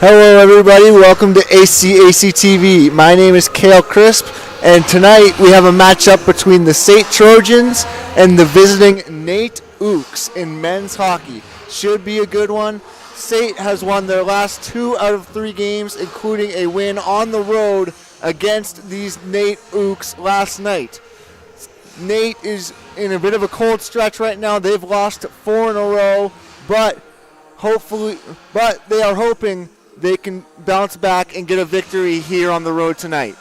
Hello everybody, welcome to ACAC TV. My name is Kale Crisp, and tonight we have a matchup between the SAIT Trojans and the visiting NAIT Ooks in men's hockey. Should be a good one. SAIT has won their last 2 out of 3 games, including a win on the road against these NAIT Ooks last night. NAIT is in a bit of a cold stretch right now. They've lost 4 in a row, but they are hoping they can bounce back and get a victory here on the road tonight.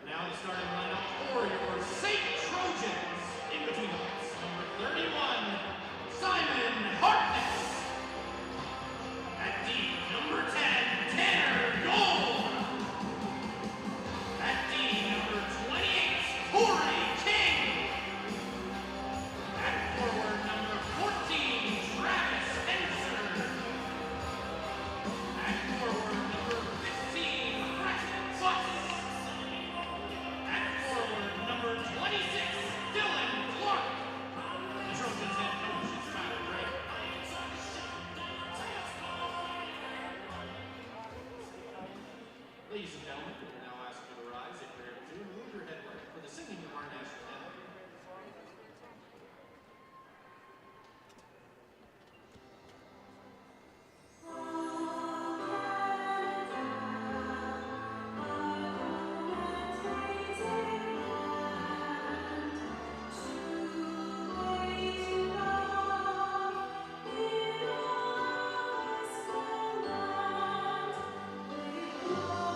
Now the starting lineup for your SAIT Trojans. In between the lights, number 31, Simon Hartness. At D, number 10, Tanner Joan. At D, number 28, Corey King. At forward, number 14, Travis Henson. At forward, number 15, Braxton Butts. At forward, number 26, Dylan Clark. The Trojans head coach is Snyder. Ladies and gentlemen, we will now ask you to rise if you're able to and move your head right for the singing of our national anthem.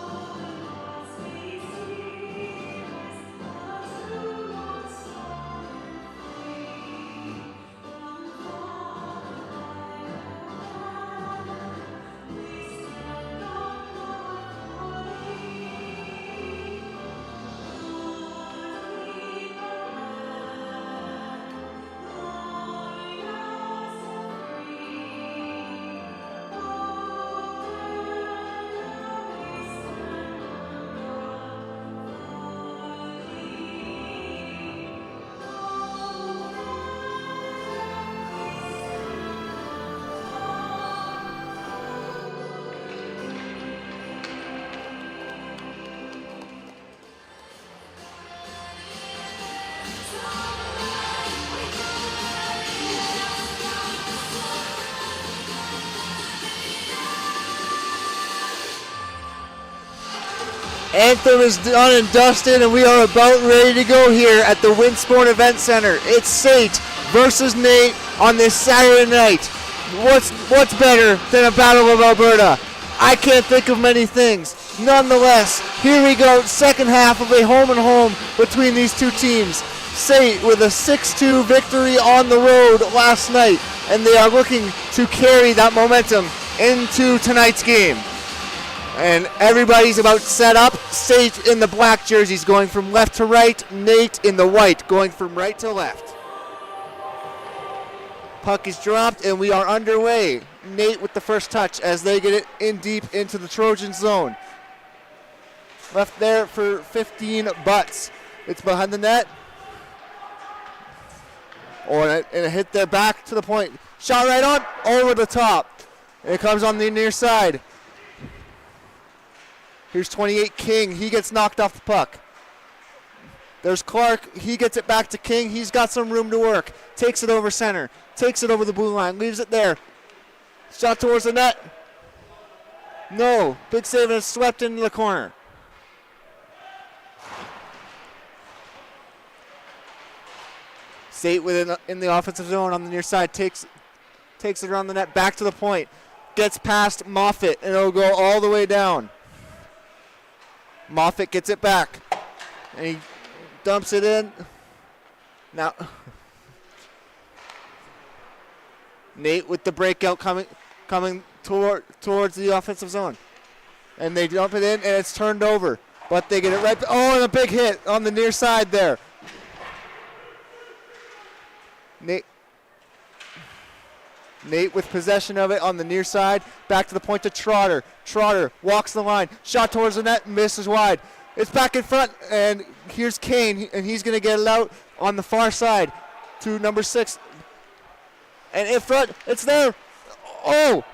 Thank you. Anthem is done and dusted, and we are about ready to go here at the Winsport Event Center. It's SAIT versus NAIT on this Saturday night. What's better than a Battle of Alberta? I can't think of many things. Nonetheless, here we go, second half of a home-and-home between these two teams. SAIT with a 6-2 victory on the road last night, and they are looking to carry that momentum into tonight's game. And everybody's about set up. SAIT in the black jerseys going from left to right. NAIT in the white going from right to left. Puck is dropped and we are underway. NAIT with the first touch as they get it in deep into the Trojan zone. Left there for 15 Butts. It's behind the net. And a hit there back to the point. Shot right on, over the top. And it comes on the near side. Here's 28 King. He gets knocked off the puck. There's Clark. He gets it back to King. He's got some room to work. Takes it over center. Takes it over the blue line. Leaves it there. Shot towards the net. No. Big save and it's swept into the corner. SAIT in the offensive zone on the near side. Takes it around the net. Back to the point. Gets past Moffitt and it'll go all the way down. Moffitt gets it back, and he dumps it in. Now, NAIT with the breakout coming towards the offensive zone. And they dump it in, and it's turned over. But they get it right. Oh, and a big hit on the near side there. NAIT with possession of it on the near side. Back to the point to Trotter. Trotter walks the line. Shot towards the net. Misses wide. It's back in front. And here's Kane. And he's going to get it out on the far side to number 6. And in front. It's there. Oh.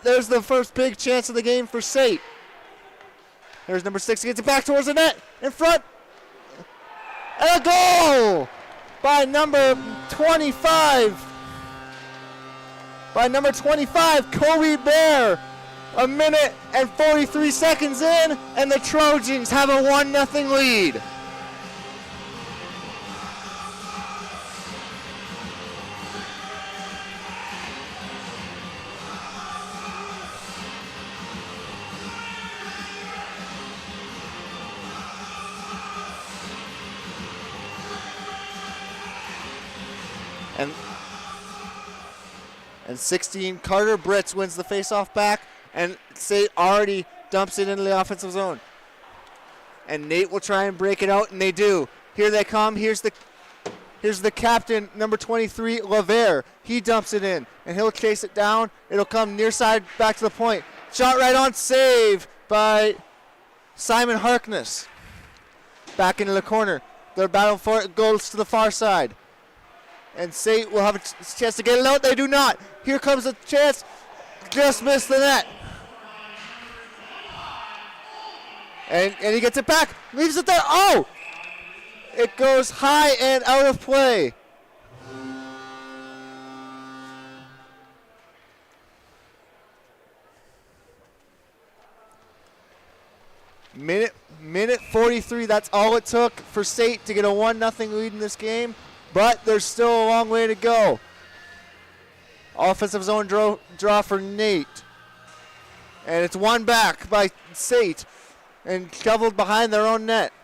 There's the first big chance of the game for SAIT. There's number 6. He gets it back towards the net. In front. And a goal by number 25. By number 25, Kobe Bear. A minute and 43 seconds in, and the Trojans have a 1-0 lead. And 16, Carter Britz wins the faceoff back, and SAIT already dumps it into the offensive zone. And NAIT will try and break it out, and they do. Here they come. Here's the captain, number 23, Lavere. He dumps it in, and he'll chase it down. It'll come near side back to the point. Shot right on, save by Simon Harkness. Back into the corner. Their battle for it goes to the far side. And SAIT will have a chance to get it out. They do not. Here comes a chance. Just missed the net. And he gets it back. Leaves it there. Oh! It goes high and out of play. Minute 43. That's all it took for SAIT to get a 1-0 lead in this game. But there's still a long way to go. Offensive zone draw for NAIT. And it's won back by SAIT. And shoveled behind their own net.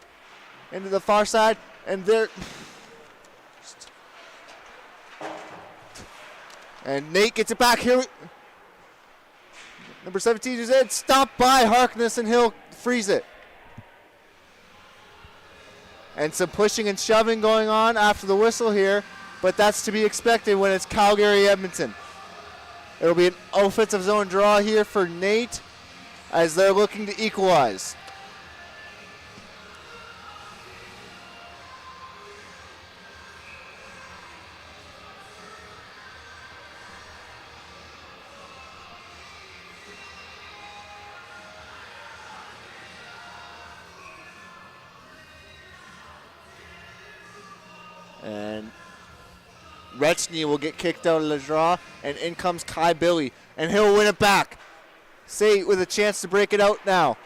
Into the far side. And there. And NAIT gets it back here. Number 17 is in. Stopped by Harkness and he'll freeze it. And some pushing and shoving going on after the whistle here, but that's to be expected when it's Calgary Edmonton. It'll be an offensive zone draw here for NAIT as they're looking to equalize. And Retchny will get kicked out of the draw, and in comes Kai Billy, and he'll win it back. SAIT with a chance to break it out now.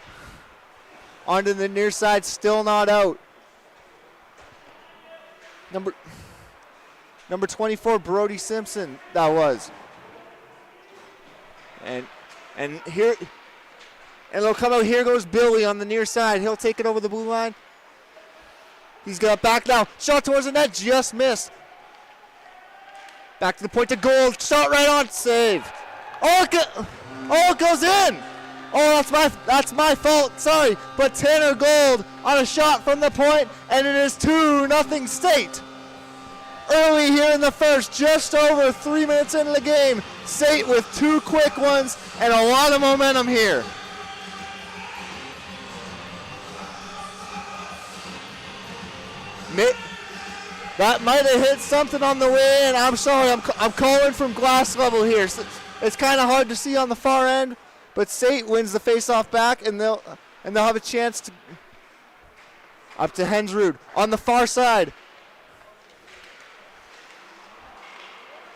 onto the near side, still not out. Number 24, Brody Simpson, that was. And here, and they'll come out. Here goes Billy on the near side. He'll take it over the blue line. He's got back now. Shot towards the net, just missed. Back to the point to goal. Shot right on, save. It goes in. Oh, that's my fault. Sorry, but Tanner Gold on a shot from the point, and it is 2-0 State. Early here in the first, just over 3 minutes into the game. SAIT with 2 quick ones and a lot of momentum here. That might have hit something on the way, and I'm sorry, I'm calling from glass level here. So it's kind of hard to see on the far end, but SAIT wins the face-off back, and they'll have a chance to up to Hensrud on the far side.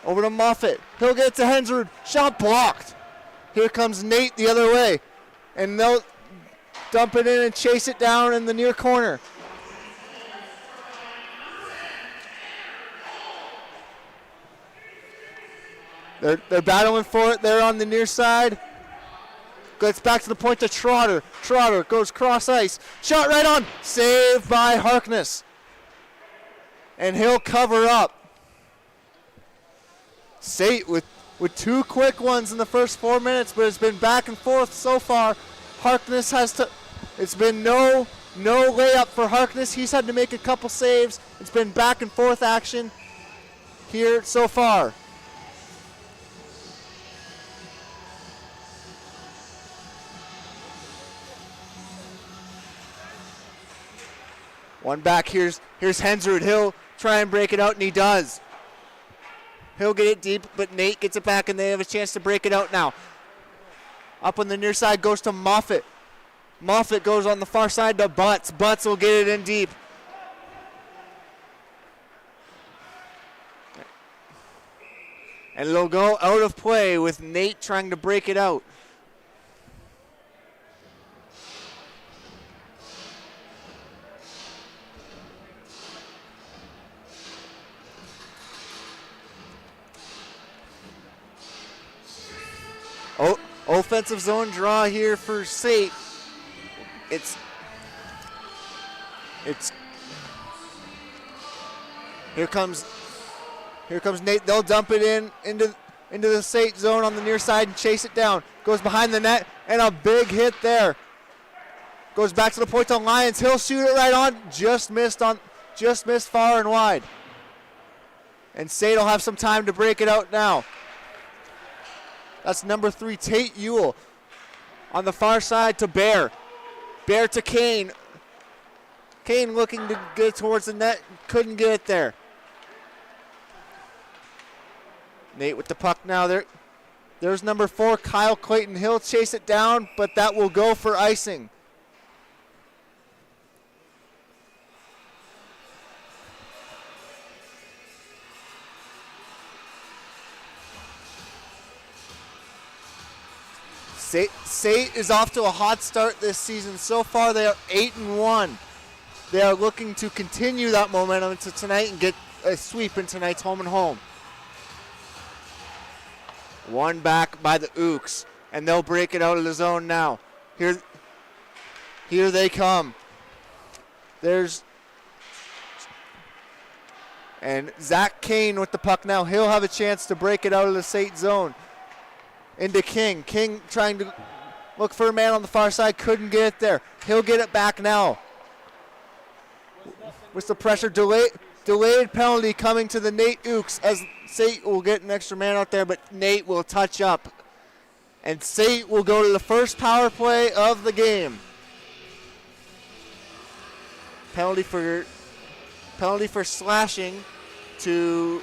Over to Moffat. He'll get it to Hensrud. Shot blocked. Here comes Nate the other way, and they'll dump it in and chase it down in the near corner. They're battling for it. They're on the near side. Gets back to the point to Trotter. Trotter goes cross ice. Shot right on. Saved by Harkness. And he'll cover up. SAIT with 2 quick ones in the first 4 minutes, but it's been back and forth so far. Harkness has to. It's been no layup for Harkness. He's had to make a couple saves. It's been back and forth action here so far. One back, here's Hensrud. He'll try and break it out, and he does. He'll get it deep, but Nate gets it back, and they have a chance to break it out now. Up on the near side goes to Moffat. Moffat goes on the far side to Butts. Butts will get it in deep. And it'll go out of play with Nate trying to break it out. Offensive zone draw here for SAIT. It's here comes Nate. They'll dump it into the SAIT zone on the near side and chase it down. Goes behind the net and a big hit there. Goes back to the point on Lyons. He'll shoot it right on. Just missed far and wide. And SAIT will have some time to break it out now. That's number 3, Tate Ewell. On the far side to Bear. Bear to Kane. Kane looking to get towards the net. Couldn't get it there. Nate with the puck now. There's number 4, Kyle Clayton. He'll chase it down, but that will go for icing. SAIT is off to a hot start this season. So far, they are 8-1. They are looking to continue that momentum into tonight and get a sweep in tonight's home and home. One back by the Ooks, and they'll break it out of the zone now. Here they come. And Zach Kane with the puck now. He'll have a chance to break it out of the SAIT zone. Into King. King trying to look for a man on the far side. Couldn't get it there. He'll get it back now. With the pressure, delayed penalty coming to the Nate Ooks as SAIT will get an extra man out there, but Nate will touch up. And SAIT will go to the first power play of the game. Penalty for slashing to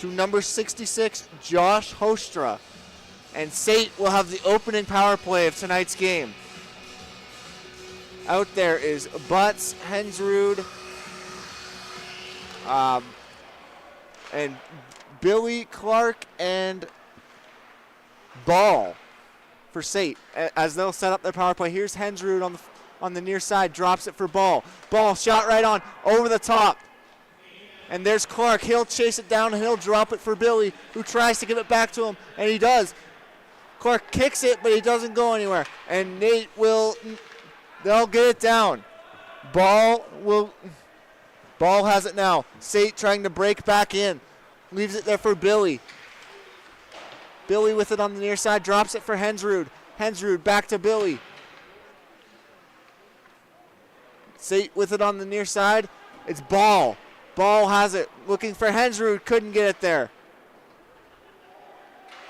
number 66, Josh Hostra. And SAIT will have the opening power play of tonight's game. Out there is Butts, Hensrud, and Billy Clark and Ball for SAIT as they'll set up their power play. Here's Hensrud on the near side, drops it for Ball. Ball shot right on, over the top. And there's Clark. He'll chase it down and he'll drop it for Billy, who tries to give it back to him, and he does. Clark kicks it, but he doesn't go anywhere. And NAIT they'll get it down. Ball has it now. SAIT trying to break back in. Leaves it there for Billy. Billy with it on the near side, drops it for Hensrud. Hensrud back to Billy. SAIT with it on the near side. It's Ball. Ball has it, looking for Hensrud, couldn't get it there.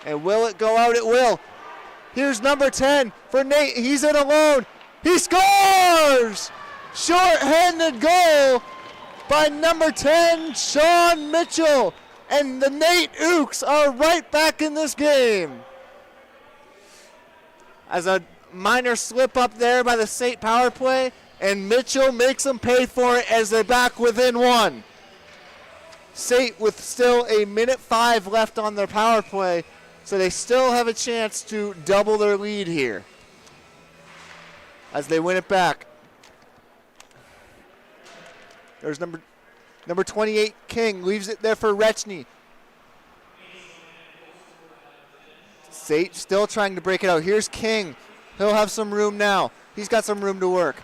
And will it go out? It will. Here's number 10 for NAIT. He's in alone. He scores! Short-handed goal by number 10, Sean Mitchell. And the NAIT Ooks are right back in this game. As a minor slip up there by the SAIT power play, and Mitchell makes them pay for it as they're back within one. SAIT with still a minute 5 left on their power play, so they still have a chance to double their lead here as they win it back. There's number 28, King, leaves it there for Rechny. SAIT still trying to break it out. Here's King. He'll have some room now. He's got some room to work.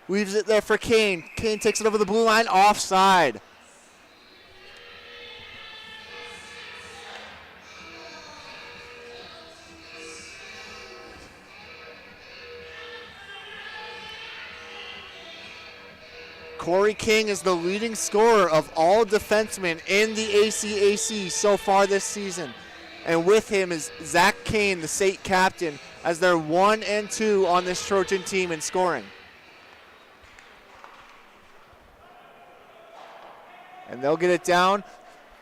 Leaves it there for Kane. Kane takes it over the blue line, offside. Corey King is the leading scorer of all defensemen in the ACAC so far this season. And with him is Zach Kane, the SAIT captain, as they're 1 and 2 on this Trojan team in scoring. And they'll get it down.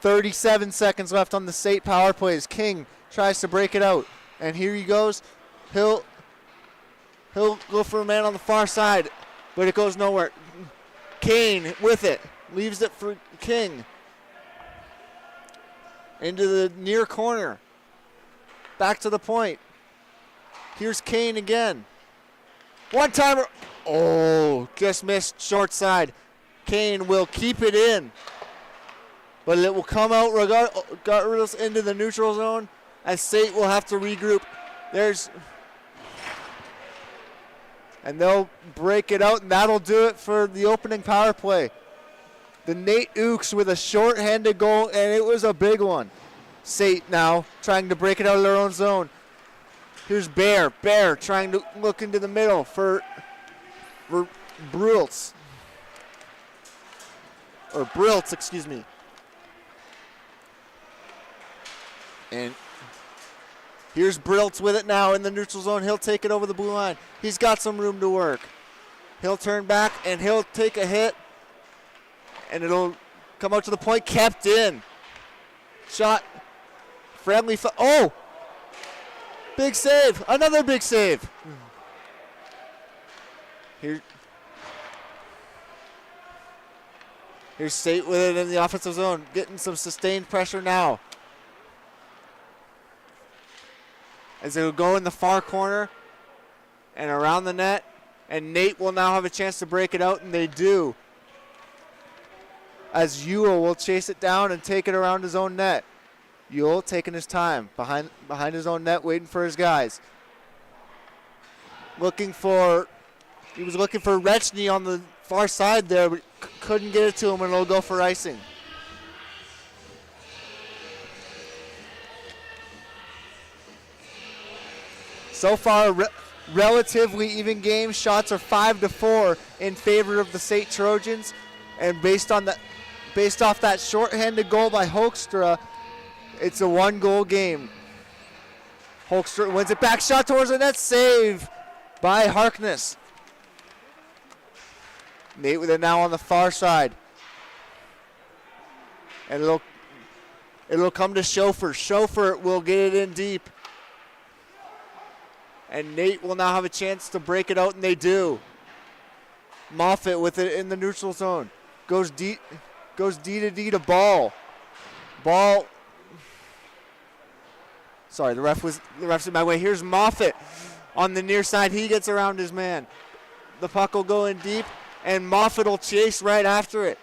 37 seconds left on the SAIT power plays. King tries to break it out. And here he goes. He'll go for a man on the far side, but it goes nowhere. Kane with it. Leaves it for King. Into the near corner. Back to the point. Here's Kane again. One-timer. Oh, just missed short side. Kane will keep it in, but it will come out regardless into the neutral zone as SAIT will have to regroup. And they'll break it out, and that'll do it for the opening power play. The NAIT Ooks with a short-handed goal, and it was a big one. SAIT now trying to break it out of their own zone. Here's Bear. Bear trying to look into the middle for Briltz. Or Briltz, excuse me. And here's Briltz with it now in the neutral zone. He'll take it over the blue line. He's got some room to work. He'll turn back and he'll take a hit. And it'll come out to the point. Kept in. Shot. Friendly. Oh! Big save. Another big save. Here's SAIT with it in the offensive zone. Getting some sustained pressure now. As they will go in the far corner and around the net. And NAIT will now have a chance to break it out, and they do. As Ewell will chase it down and take it around his own net. Ewell taking his time behind his own net, waiting for his guys. He was looking for Rechny on the far side there, but couldn't get it to him, and it'll go for icing. So far, relatively even game. Shots are 5-4 in favor of the SAIT Trojans, and based off that shorthanded goal by Hoekstra, it's a 1-goal game. Hoekstra wins it back, shot towards the net, save by Harkness. NAIT with it now on the far side. And it'll come to Schofer. Schofer will get it in deep. And NAIT will now have a chance to break it out, and they do. Moffitt with it in the neutral zone. Goes D to D to Ball. Ball Sorry, the ref's in my way. Here's Moffitt on the near side. He gets around his man. The puck will go in deep, and Moffitt will chase right after it.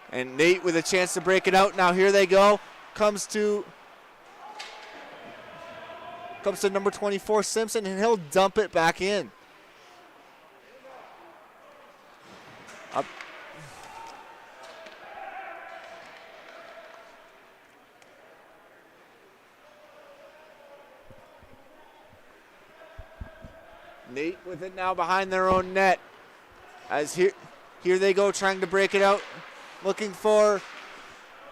And NAIT with a chance to break it out. Now here they go. Comes to number 24, Simpson, and he'll dump it back in. Up. NAIT with it now behind their own net. As here they go trying to break it out. Looking for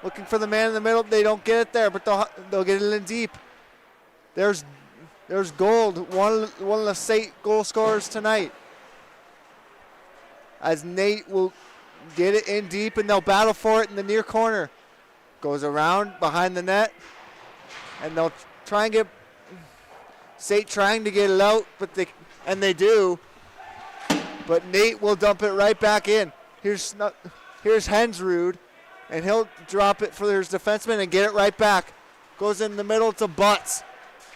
the man in the middle. They don't get it there, but they'll get it in deep. There's Gold, one of the SAIT goal scorers tonight. As NAIT will get it in deep, and they'll battle for it in the near corner. Goes around behind the net, and they'll try and get SAIT trying to get it out, but they do. But NAIT will dump it right back in. Here's Hensrud, and he'll drop it for his defenseman and get it right back. Goes in the middle to Butts.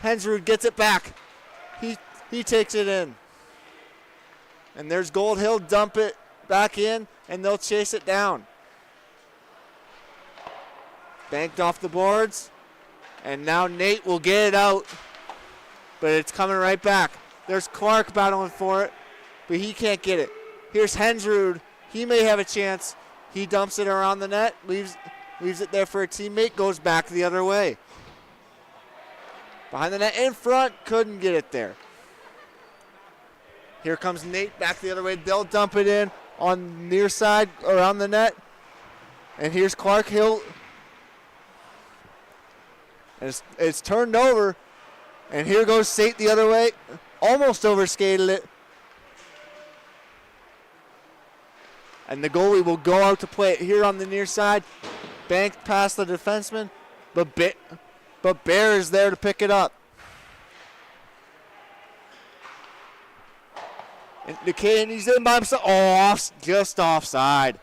Hensrud gets it back. He takes it in. And there's Gold. He'll dump it back in, and they'll chase it down. Banked off the boards, and now NAIT will get it out, but it's coming right back. There's Clark battling for it, but he can't get it. Here's Hensrud. He may have a chance. He dumps it around the net, leaves it there for a teammate, goes back the other way. Behind the net, in front, couldn't get it there. Here comes NAIT back the other way. They'll dump it in on near side around the net. And here's Clark Hill. And it's turned over. And here goes SAIT the other way. Almost overskated it. And the goalie will go out to play it here on the near side. Banked past the defenseman. But Bear is there to pick it up. And DeCane, he's in by himself. Oh, just offside.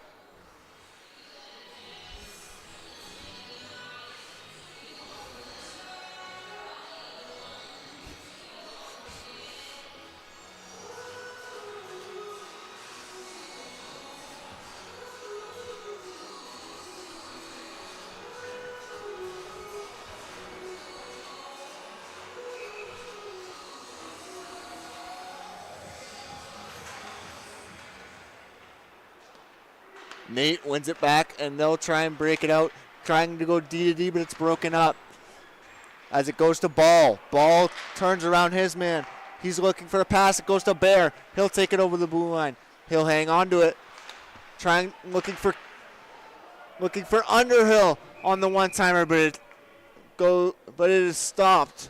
NAIT wins it back, and they'll try and break it out, trying to go D to D, but it's broken up. As it goes to Ball. Ball turns around his man. He's looking for a pass. It goes to Bear. He'll take it over the blue line. He'll hang on to it. Looking for Underhill on the one-timer, but it is stopped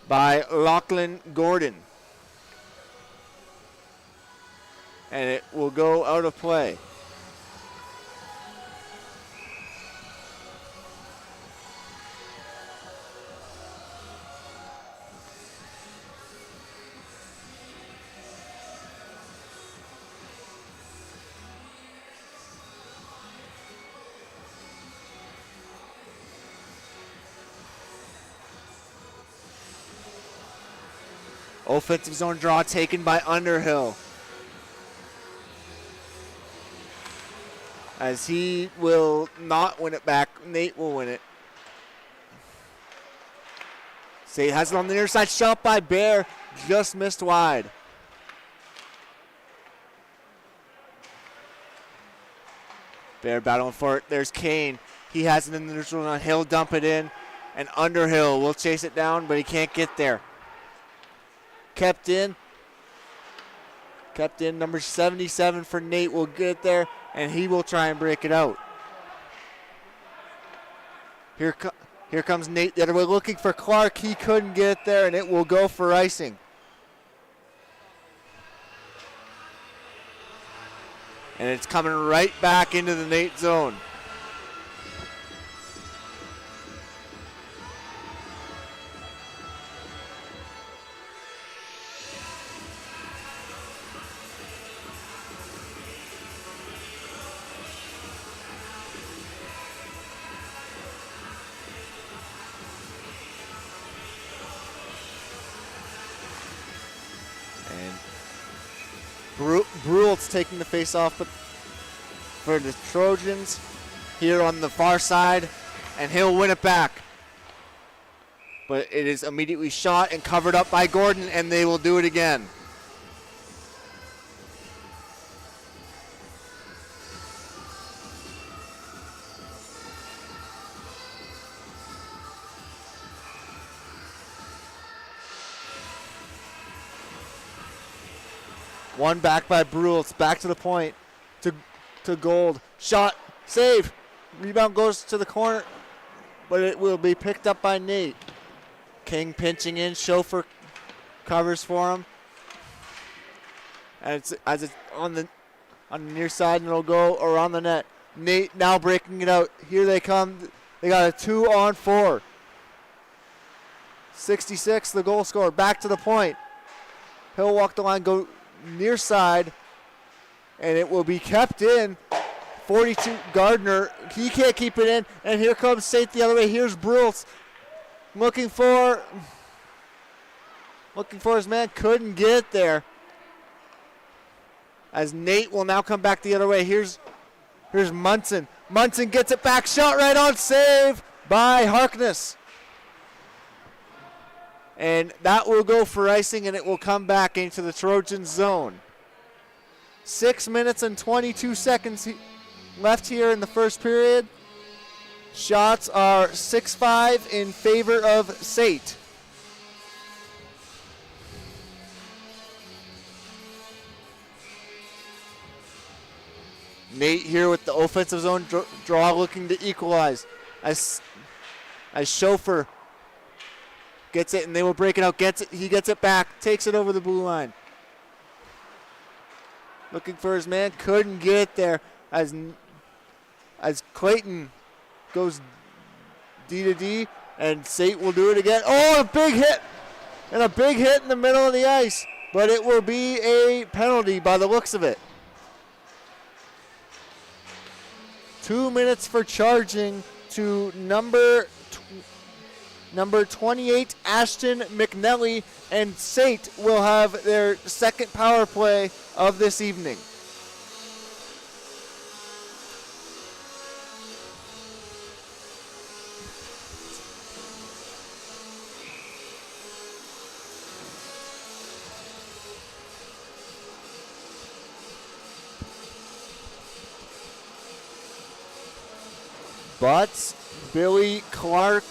by Lachlan Gordon. And it will go out of play. Offensive zone draw taken by Underhill. As he will not win it back, NAIT will win it. SAIT has it on the near side, shot by Bear, just missed wide. Bear battling for it. There's Kane. He has it in the neutral zone. He'll dump it in, and Underhill will chase it down, but he can't get there. Kept in, number 77 for NAIT will get there, and he will try and break it out. Here comes NAIT the other way, looking for Clark. He couldn't get it there, and it will go for icing. And it's coming right back into the NAIT zone. Schultz taking the face off for the Trojans here on the far side, and he'll win it back. But it is immediately shot and covered up by Gordon, and they will do it again. One back by Brule. It's back to the point to Gold. Shot, save. Rebound goes to the corner, but it will be picked up by NAIT. King pinching in. Chauffeur covers for him. And it's on the near side, and it'll go around the net. NAIT now breaking it out. Here they come. They got a 2-on-4. 66, the goal scorer. Back to the point. He'll walk the line, go near side, and it will be kept in. 42, Gardner, he can't keep it in, and here comes SAIT the other way. Here's Brules looking for his man, couldn't get there. As NAIT will now come back the other way. Here's Munson. Munson gets it back, shot right on, save by Harkness. And that will go for icing, and it will come back into the Trojan zone. 6 minutes and 22 seconds left here in the first period. Shots are 6-5 in favor of SAIT. NAIT here with the offensive zone draw, looking to equalize. As Chauffeur gets it, and they will break it out. He gets it back, takes it over the blue line. Looking for his man, couldn't get there. As Clayton goes D to D, and SAIT will do it again. Oh, a big hit! And a big hit in the middle of the ice. But it will be a penalty by the looks of it. 2 minutes for charging to number 28, Ashton McNelly, and SAIT will have their second power play of this evening. Butts, Billy, Clark,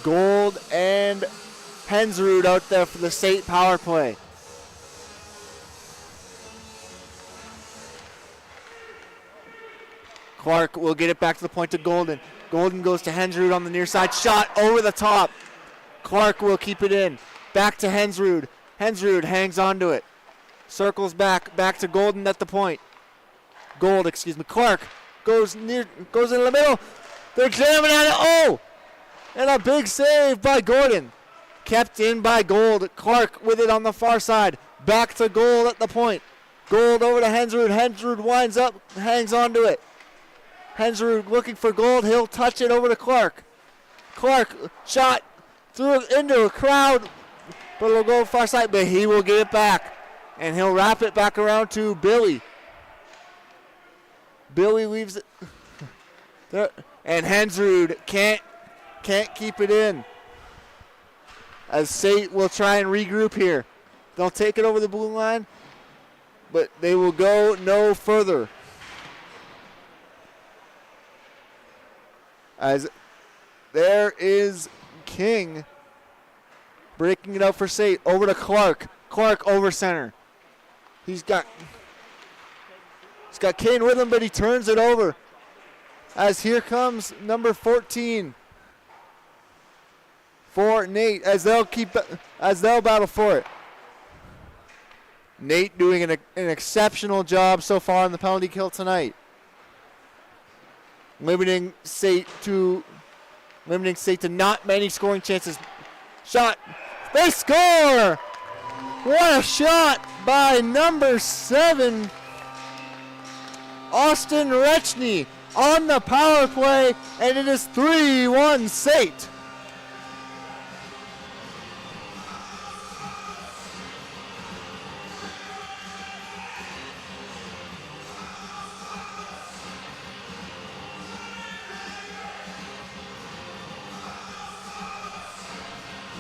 Gold, and Hensrud out there for the SAIT power play. Clark will get it back to the point to Golden. Golden goes to Hensrud on the near side. Shot over the top. Clark will keep it in. Back to Hensrud. Hensrud hangs on to it. Circles back to Golden at the point. Clark goes in the middle. They're jamming at it. Oh! And a big save by Gordon. Kept in by Gold. Clark with it on the far side. Back to Gold at the point. Gold over to Hensrud. Hensrud winds up, hangs on to it. Hensrud looking for Gold. He'll touch it over to Clark. Clark shot through into a crowd, but it'll go far side, but he will get it back. And he'll wrap it back around to Billy. Billy leaves it there, and Hensrud can't keep it in. As SAIT will try and regroup here. They'll take it over the blue line, but they will go no further. As there is King breaking it out for SAIT. Over to Clark. Clark over center. He's got Kane with him, but he turns it over. As here comes number 14 for NAIT, as they'll battle for it. NAIT doing an exceptional job so far in the penalty kill tonight, limiting SAIT to not many scoring chances. Shot, they score! What a shot by number 7, Austin Rechny, on the power play, and it is 3-1 SAIT.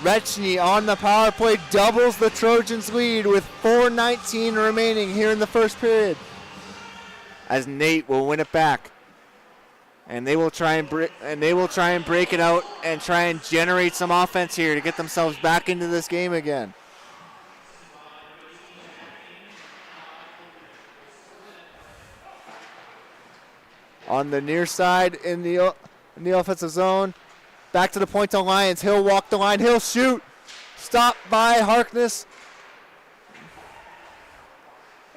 Rechny on the power play doubles the Trojans lead with 4:19 remaining here in the first period. As NAIT will win it back. And they will try and break it out and try and generate some offense here to get themselves back into this game again. On the near side in the offensive zone, back to the point to Lions. He'll walk the line. He'll shoot. Stopped by Harkness.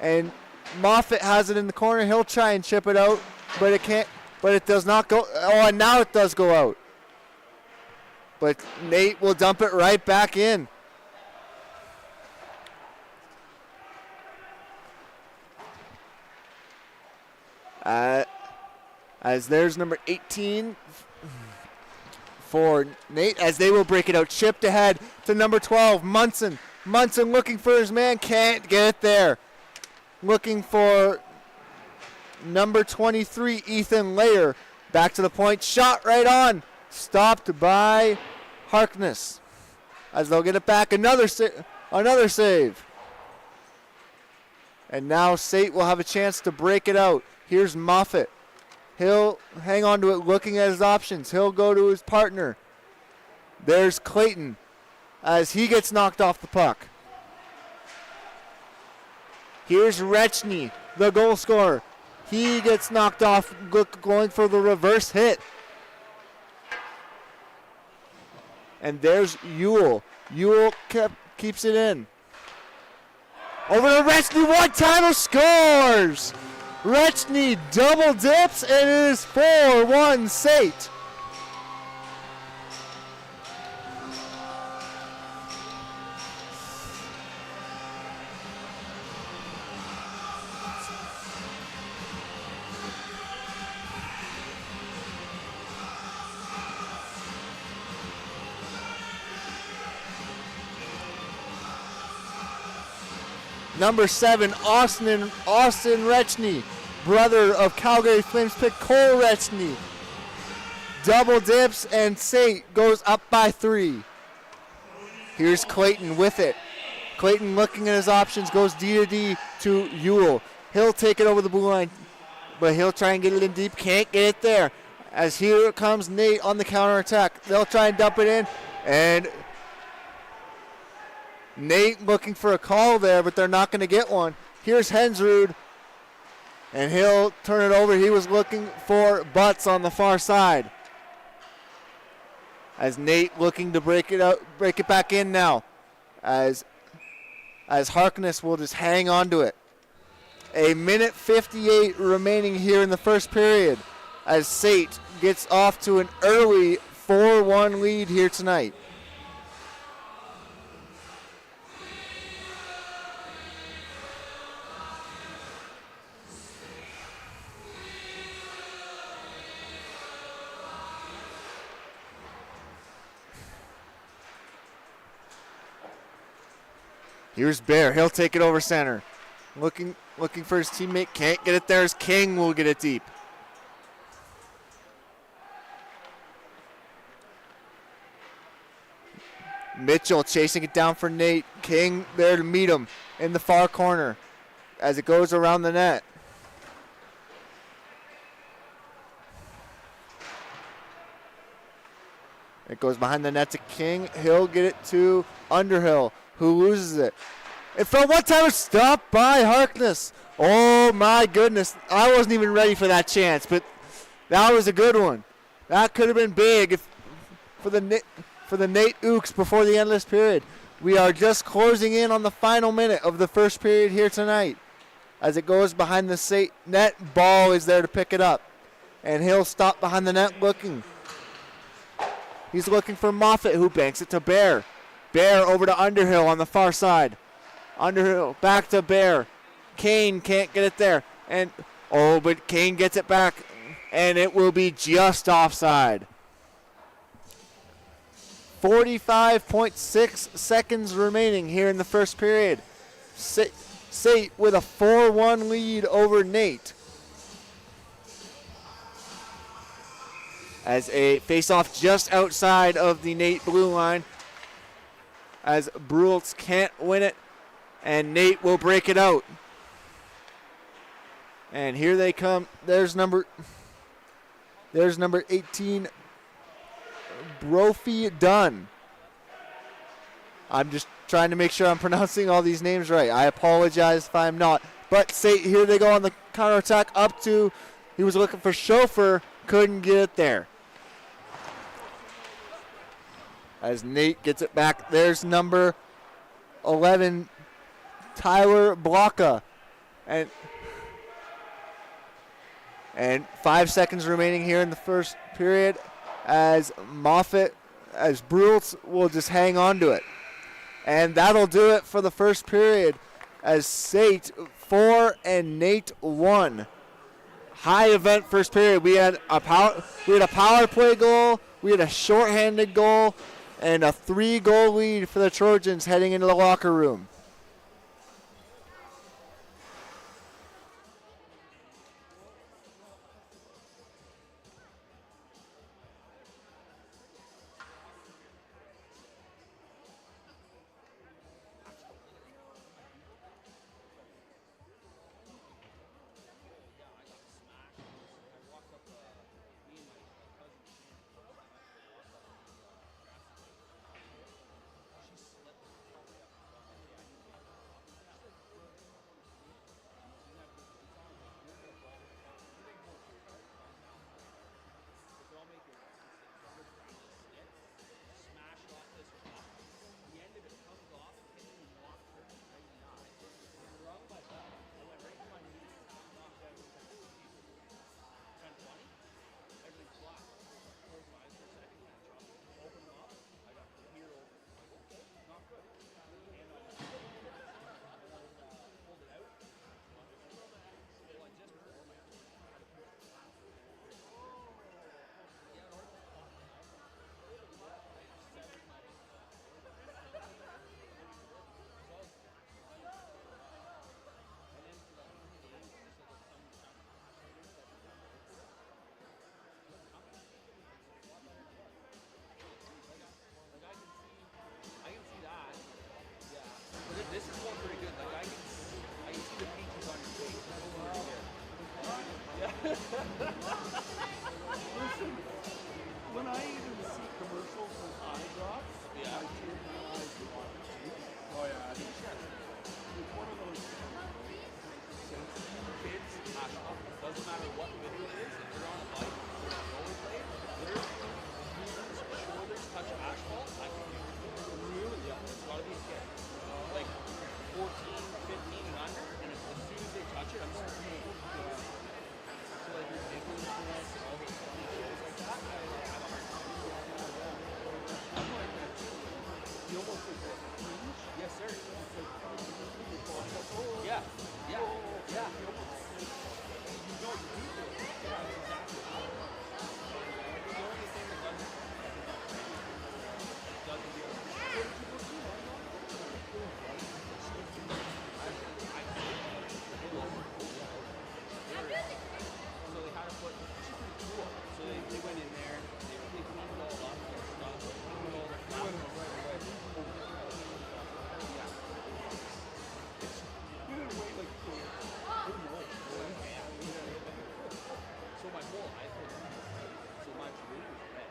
And Moffitt has it in the corner. He'll try and chip it out, but it can't. But it does not go. Oh, and now it does go out. But NAIT will dump it right back in. As there's number 18 for NAIT, as they will break it out. Chipped ahead to number 12, Munson. Munson looking for his man, can't get it there. Looking for number 23, Ethan Layer. Back to the point, shot right on. Stopped by Harkness. As they'll get it back, another save. And now SAIT will have a chance to break it out. Here's Moffitt. He'll hang on to it, looking at his options. He'll go to his partner. There's Clayton as he gets knocked off the puck. Here's Rechny, the goal scorer. He gets knocked off, going for the reverse hit. And there's Ewell. Ewell keeps it in. Over to Rechny, one-timer, scores! Rechny double dips, and it is 4-1 SAIT. Number 7, Austin Rechny, brother of Calgary Flames pick Cole Rechny. Double dips, and SAIT goes up by 3. Here's Clayton with it. Clayton looking at his options, goes D to Ewell. He'll take it over the blue line, but he'll try and get it in deep. Can't get it there. As here comes NAIT on the counterattack. They'll try and dump it in, and NAIT looking for a call there, but they're not going to get one. Here's Hensrud, and he'll turn it over. He was looking for Butts on the far side. As NAIT looking to break it back in now. As Harkness will just hang on to it. A minute 58 remaining here in the first period, as SAIT gets off to an early 4-1 lead here tonight. Here's Bear. He'll take it over center. Looking for his teammate. Can't get it there as King will get it deep. Mitchell chasing it down for NAIT. King there to meet him in the far corner as it goes around the net. It goes behind the net to King. He'll get it to Underhill, who loses it. It fell one time, stopped by Harkness. Oh my goodness. I wasn't even ready for that chance, but that was a good one. That could have been big for the NAIT Ooks before the end of this period. We are just closing in on the final minute of the first period here tonight. As it goes behind the SAIT net, Ball is there to pick it up. And he'll stop behind the net looking. He's looking for Moffitt, who banks it to Bear. Bear over to Underhill on the far side. Underhill back to Bear. Kane can't get it there. But Kane gets it back. And it will be just offside. 45.6 seconds remaining here in the first period. SAIT with a 4-1 lead over NAIT. As a face-off just outside of the NAIT blue line. as Brultz can't win it, and Nate will break it out. And here they come. There's number 18, Brophy Dunn. I'm just trying to make sure I'm pronouncing all these names right. I apologize if I'm not. But SAIT, here they go on the counterattack up to, he was looking for Chauffeur, couldn't get it there. As Nate gets it back, there's number 11, Tyler Blocka. And 5 seconds remaining here in the first period as Brultz will just hang on to it. And that'll do it for the first period as SAIT 4 and NAIT 1. High event first period. We had a power play goal, we had a shorthanded goal, and a 3-goal lead for the Trojans heading into the locker room. This is going pretty good. Like I can see the peaches on your face. Listen, when I even see commercials with eye drops, Yeah. I tear my eyes watch. Oh yeah. It's one of those sensitive Kids, doesn't matter what video it is. If they're on a bike, they're on a rollerblade, their shoulders touch asphalt. I can really, yeah, it's gotta be a kid. Like 14, 15 and under, and as soon as they touch it, I'm just pain. So like your nipples and all those funny shit like that, I have a hard time. I'm like that too. You almost like that cringe. Yes, sir. It's like, Yeah, yeah, yeah. you know you do this. Yeah, exactly. The only thing that doesn't do it. So they had to put, which is pretty cool. So they went in there, they cleaned it all up, and stuff, cleaned all their flowers. Yeah. You didn't wait like, So my whole iPhone, so my blue was red.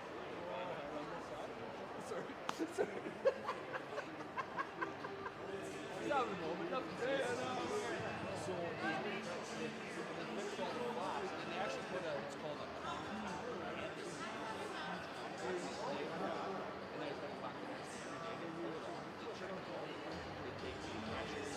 Sorry. Just having a moment, nothing serious. So they fixed all the flaps, and they actually put it's called a contact canvas. And then it's back to this. They take the actually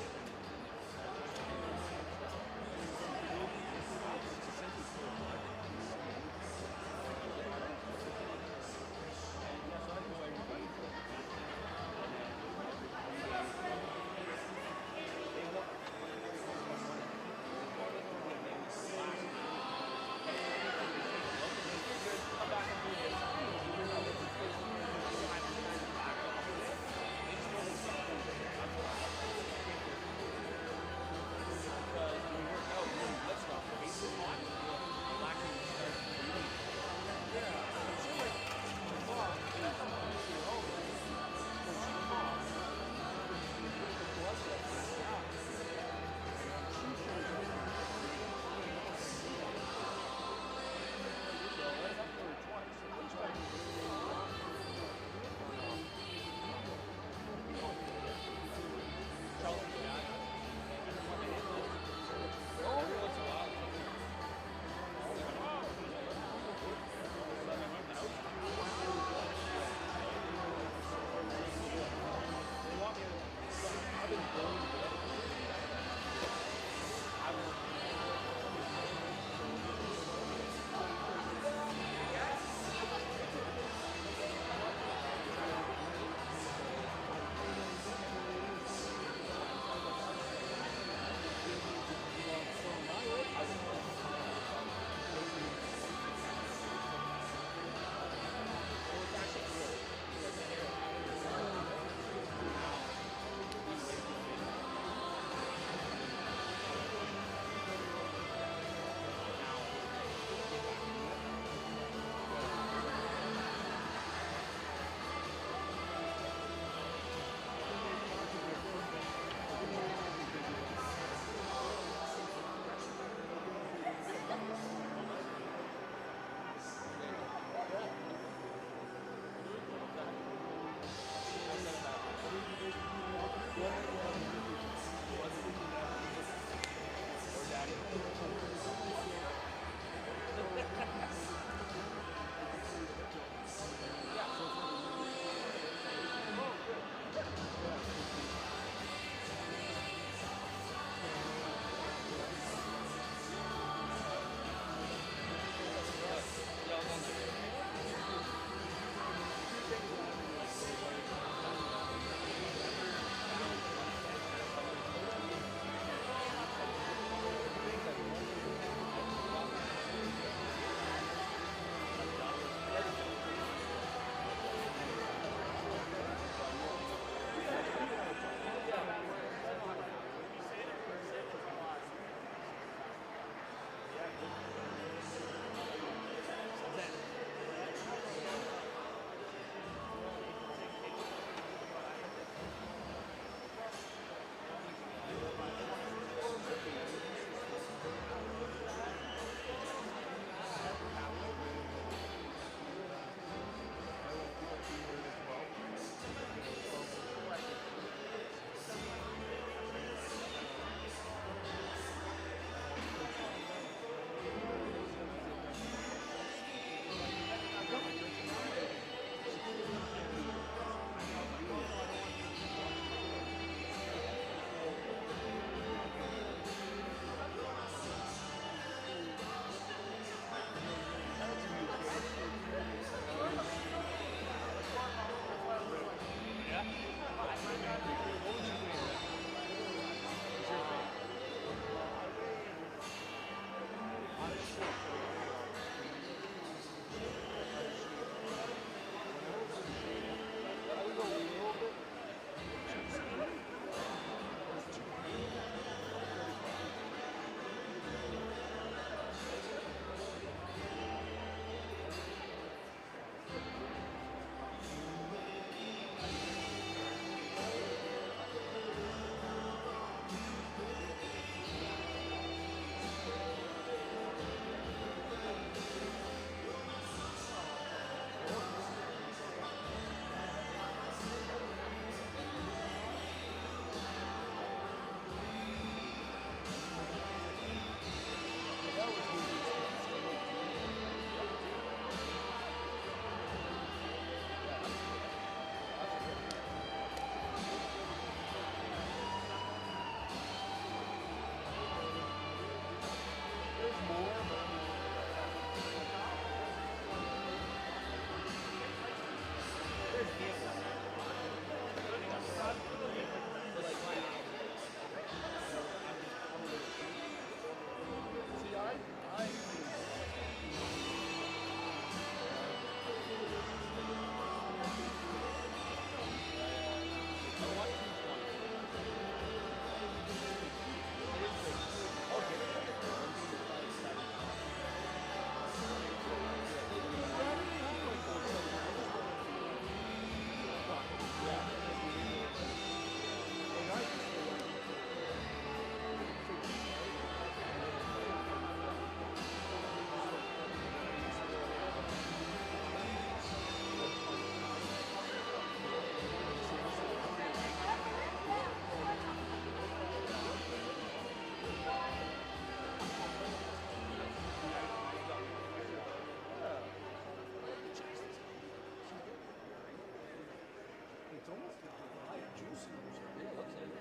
It's almost dry and juicy. Yeah, it looks like it.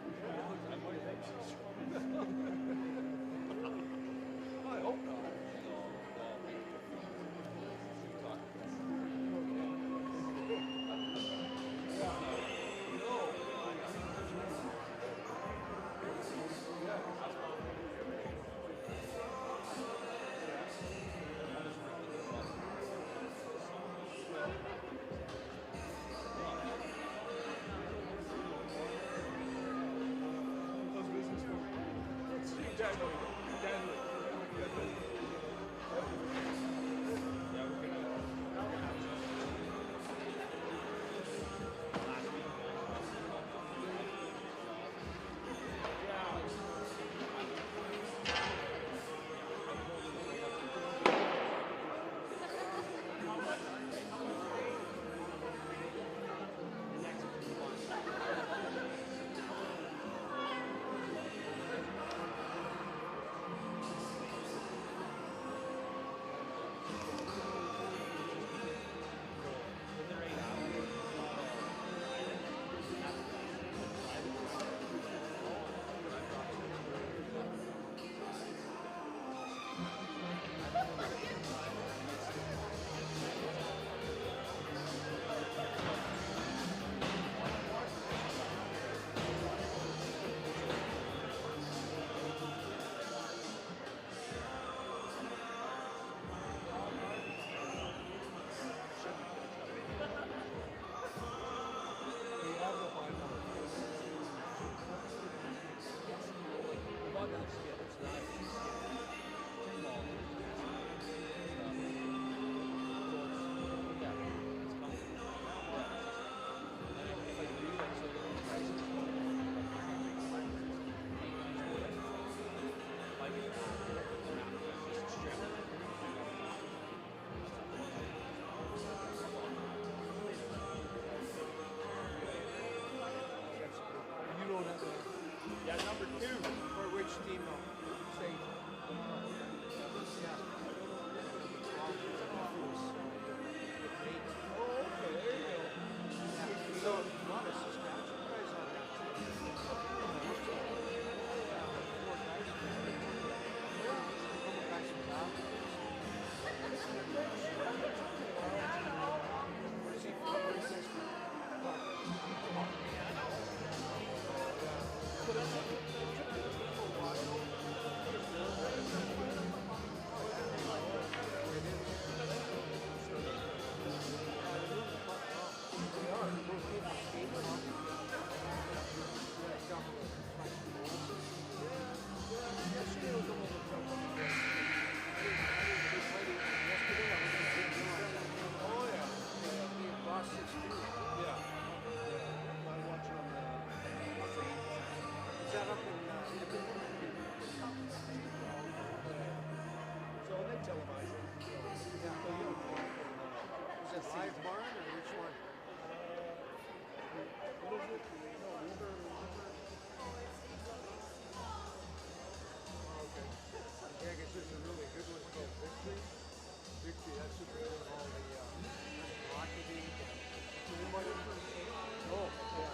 I might have I hope not. Those business folk. Exactly. You don't have to. Yeah, number 2. For which team though? Say. Oh, okay, there you go. So, not a Saskatchewan guy's on that team. 4 guys. Couple guys from Calgary. Where's he from? Where he says from? So that's what Live barn or which one? What is it? No, Wilbur. Oh, okay. Yeah, I guess there's a really good one called Victory. Victory, that's just all the Rocky League. Oh, yeah.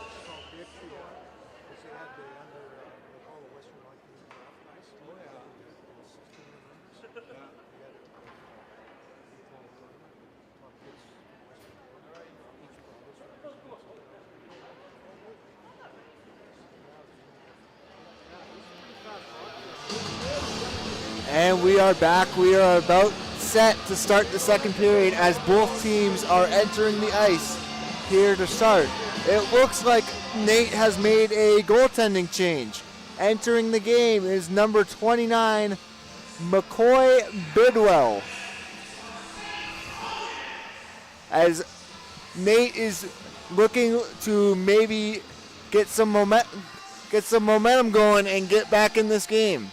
It's called Victory. Because they had the they call the Western Rocky League draft guys. Oh, yeah. 16 members. Yeah. And we are back. We are about set to start the second period as both teams are entering the ice here to start. It looks like NAIT has made a goaltending change. Entering the game is number 29, McCoy Bidwell. As NAIT is looking to maybe get some momentum going and get back in this game.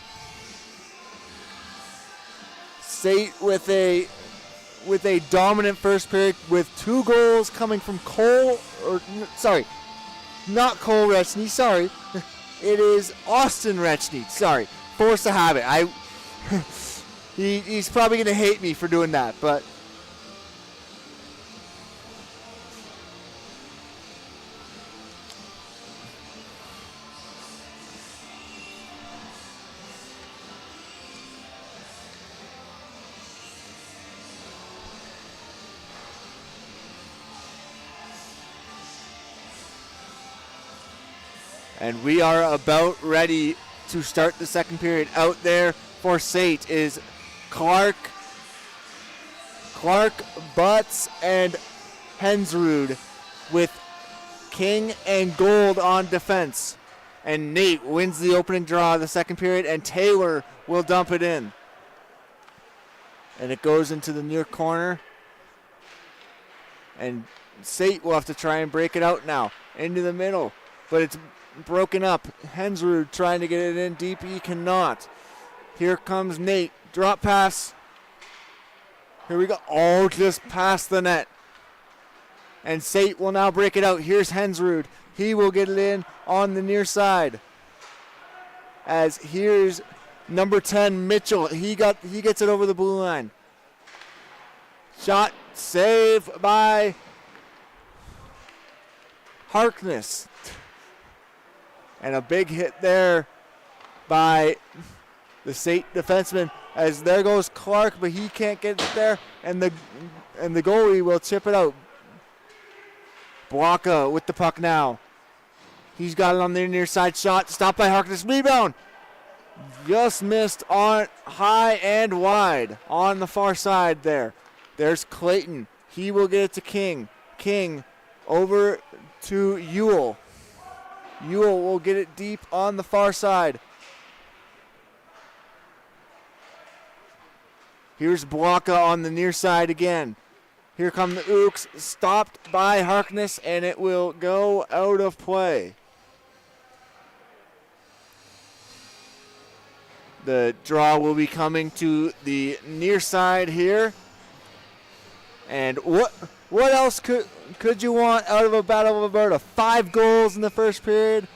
SAIT with a dominant first period with 2 goals coming from not Cole Rechny, sorry. It is Austin Rechny, sorry. Forced to have it. He's probably going to hate me for doing that, but And we are about ready to start the second period. Out there for SAIT is Clark, Butts, and Hensrud with King and Gold on defense. And NAIT wins the opening draw of the second period, and Taylor will dump it in. And it goes into the near corner. And SAIT will have to try and break it out now. Into the middle. But it's broken up. Hensrud trying to get it in deep. He cannot. Here comes NAIT. Drop pass. Here we go. Oh, just past the net. And SAIT will now break it out. Here's Hensrud. He will get it in on the near side. As here's number 10, Mitchell. He gets it over the blue line. Shot save by Harkness. And a big hit there by the SAIT defenseman. As there goes Clark, but he can't get it there. And the goalie will chip it out. Blocka with the puck now. He's got it on the near side shot. Stopped by Harkness. Rebound. Just missed on high and wide on the far side there. There's Clayton. He will get it to King. King over to Ewell. Ewell will get it deep on the far side. Here's Blocka on the near side again. Here come the Ooks, stopped by Harkness, and it will go out of play. The draw will be coming to the near side here. And what else could you want out of a Battle of Alberta? 5 goals in the first period,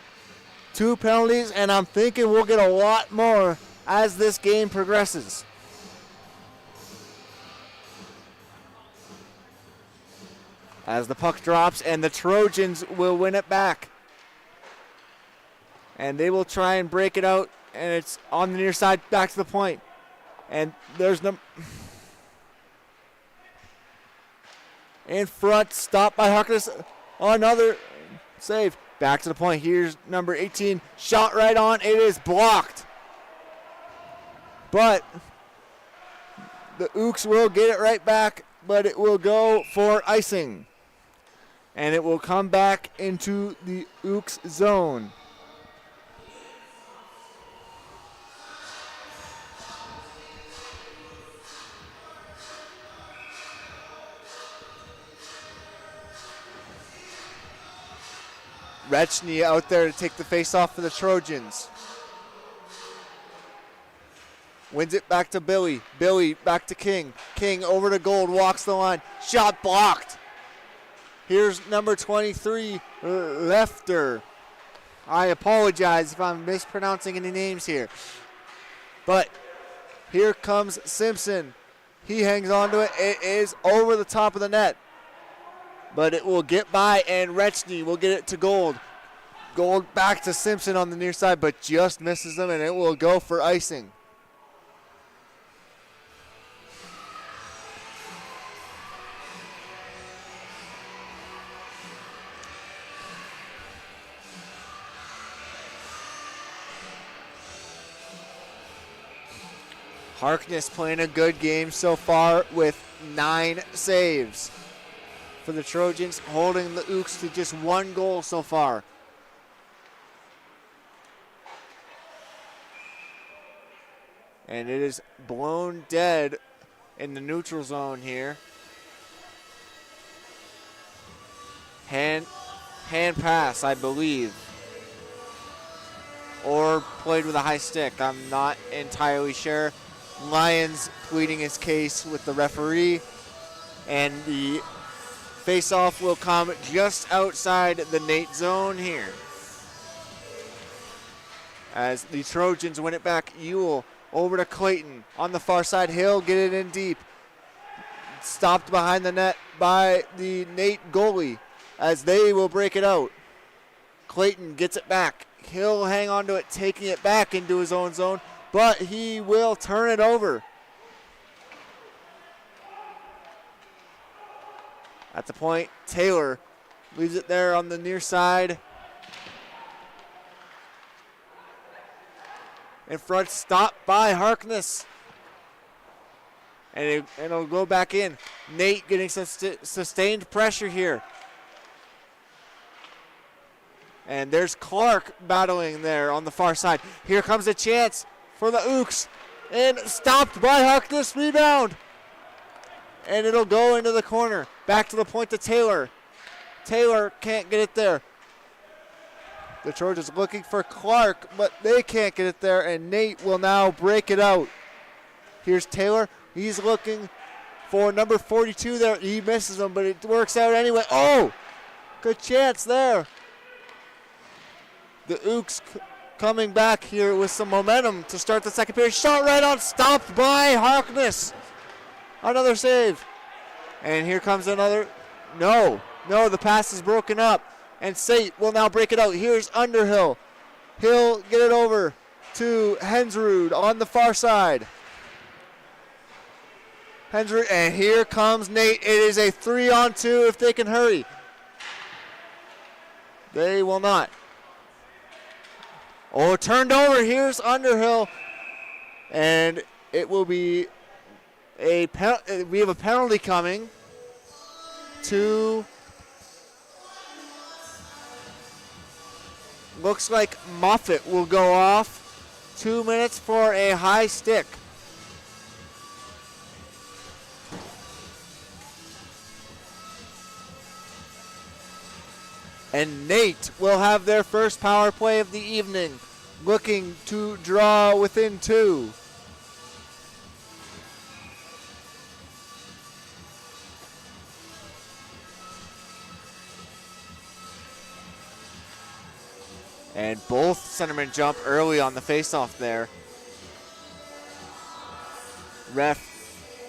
2 penalties, and I'm thinking we'll get a lot more as this game progresses. As the puck drops, and the Trojans will win it back. And they will try and break it out, and it's on the near side, back to the point. And there's no... In front, stopped by Harkness. Another save. Back to the point. Here's number 18. Shot right on. It is blocked. But the Ooks will get it right back, but it will go for icing. And it will come back into the Ooks zone. Retchny out there to take the face-off for the Trojans. Wins it back to Billy. Billy back to King. King over to Gold, walks the line. Shot blocked. Here's number 23, Lefter. I apologize if I'm mispronouncing any names here. But here comes Simpson. He hangs on to it. It is over the top of the net. But it will get by, and Retchny will get it to Gold. Gold back to Simpson on the near side, but just misses them, and it will go for icing. Harkness playing a good game so far with 9 saves. For the Trojans, holding the Ooks to just 1 goal so far. And it is blown dead in the neutral zone here. Hand pass, I believe. Or played with a high stick. I'm not entirely sure. Lyons pleading his case with the referee. And the face-off will come just outside the NAIT zone here. As the Trojans win it back, Ewell over to Clayton on the far side. He'll get it in deep. Stopped behind the net by the NAIT goalie as they will break it out. Clayton gets it back. He'll hang on to it, taking it back into his own zone, but he will turn it over. At the point, Taylor leaves it there on the near side. in front, stopped by Harkness. And it'll go back in. NAIT getting some sustained pressure here. And there's Clark battling there on the far side. Here comes a chance for the Ooks. And stopped by Harkness, rebound. And it'll go into the corner. Back to the point to Taylor. Taylor can't get it there. The Trojans looking for Clark, but they can't get it there, and NAIT will now break it out. Here's Taylor. He's looking for number 42 there. He misses him, but it works out anyway. Oh, good chance there. The Ooks coming back here with some momentum to start the second period. Shot right on, stopped by Harkness. Another save. And here comes another. No, the pass is broken up. And SAIT will now break it out. Here's Underhill. He'll get it over to Hensrud on the far side. Hensrud, and here comes NAIT. It is a 3-on-2 if they can hurry. They will not. Oh, turned over. Here's Underhill. And it will be we have a penalty coming to, looks like Moffitt will go off. 2 minutes for a high stick. And NAIT will have their first power play of the evening, looking to draw within 2. And both centermen jump early on the faceoff there. Ref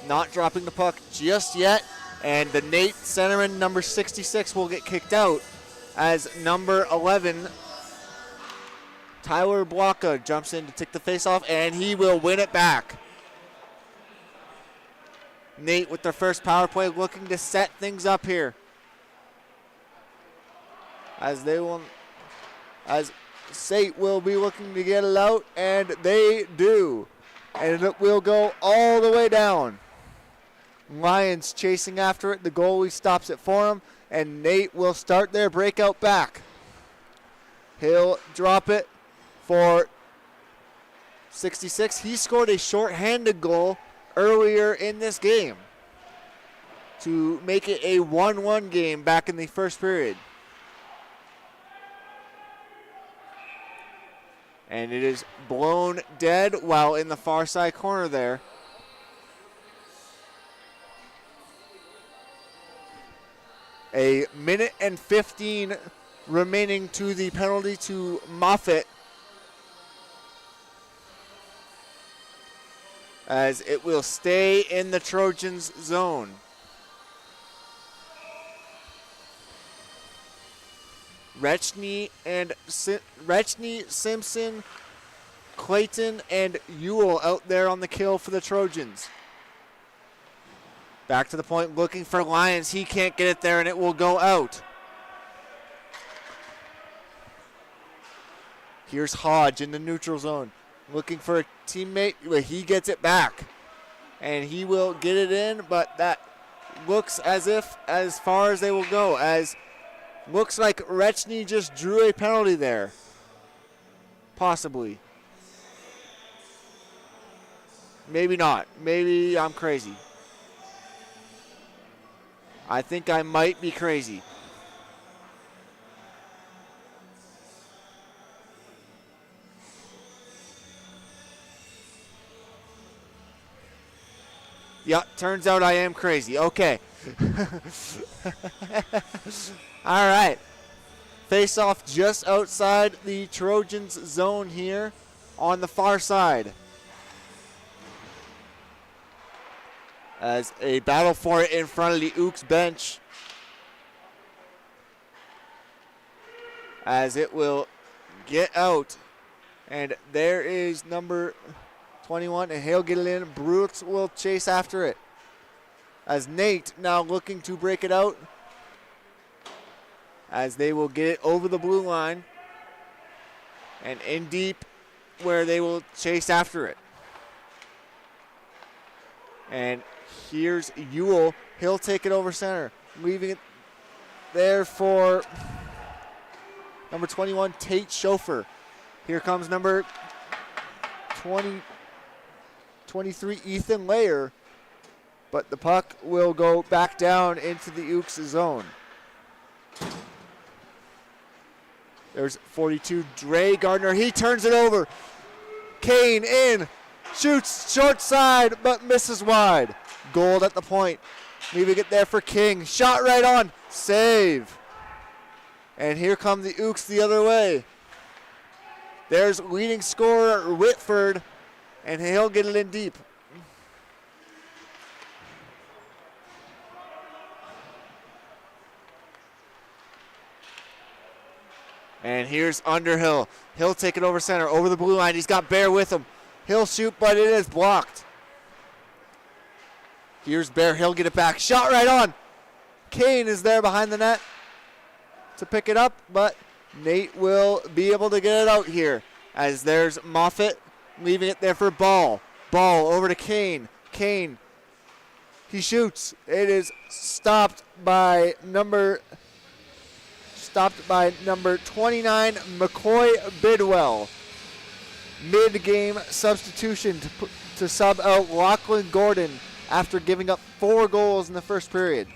not dropping the puck just yet. And the NAIT centerman, number 66, will get kicked out as number 11, Tyler Blocka, jumps in to take the faceoff, and he will win it back. NAIT with their first power play, looking to set things up here. As SAIT will be looking to get it out, and they do. And it will go all the way down. Lions chasing after it. The goalie stops it for him, and NAIT will start their breakout back. He'll drop it for 66. He scored a shorthanded goal earlier in this game to make it a 1-1 game back in the first period. And it is blown dead while in the far side corner there. A minute and 15 remaining to the penalty to Moffitt, as it will stay in the Trojans zone. Rechny, Simpson, Clayton, and Ewell out there on the kill for the Trojans. Back to the point, looking for Lyons. He can't get it there, and it will go out. Here's Hodge in the neutral zone, looking for a teammate. He gets it back, and he will get it in, but that looks as far as they will go, as looks like Rechny just drew a penalty there. Possibly. Maybe not. Maybe I'm crazy. I think I might be crazy. Yeah, turns out I am crazy. Okay. All right. Face off just outside the Trojans zone here on the far side. As a battle for it in front of the Ooks bench. As it will get out. And there is number 21, and he'll get it in. Brutes will chase after it. As NAIT now looking to break it out. As they will get it over the blue line. And in deep where they will chase after it. And here's Ewell. He'll take it over center, leaving it there for number 21, Tate Schofer. Here comes number 23, Ethan Layer. But the puck will go back down into the Ooks zone. There's 42, Dre Gardner. He turns it over. Kane in. Shoots short side, but misses wide. Gold at the point. Leaving it there for King. Shot right on. Save. And here come the Ooks the other way. There's leading scorer Whitford, and he'll get it in deep. And here's Underhill. He'll take it over center, over the blue line. He's got Bear with him. He'll shoot, but it is blocked. Here's Bear. He'll get it back. Shot right on. Kane is there behind the net to pick it up, but Nate will be able to get it out here as there's Moffitt leaving it there for Ball. Ball over to Kane. Kane. He shoots. It is stopped by number 29, McCoy Bidwell. Mid-game substitution to sub out Lachlan Gordon after giving up 4 goals in the first period.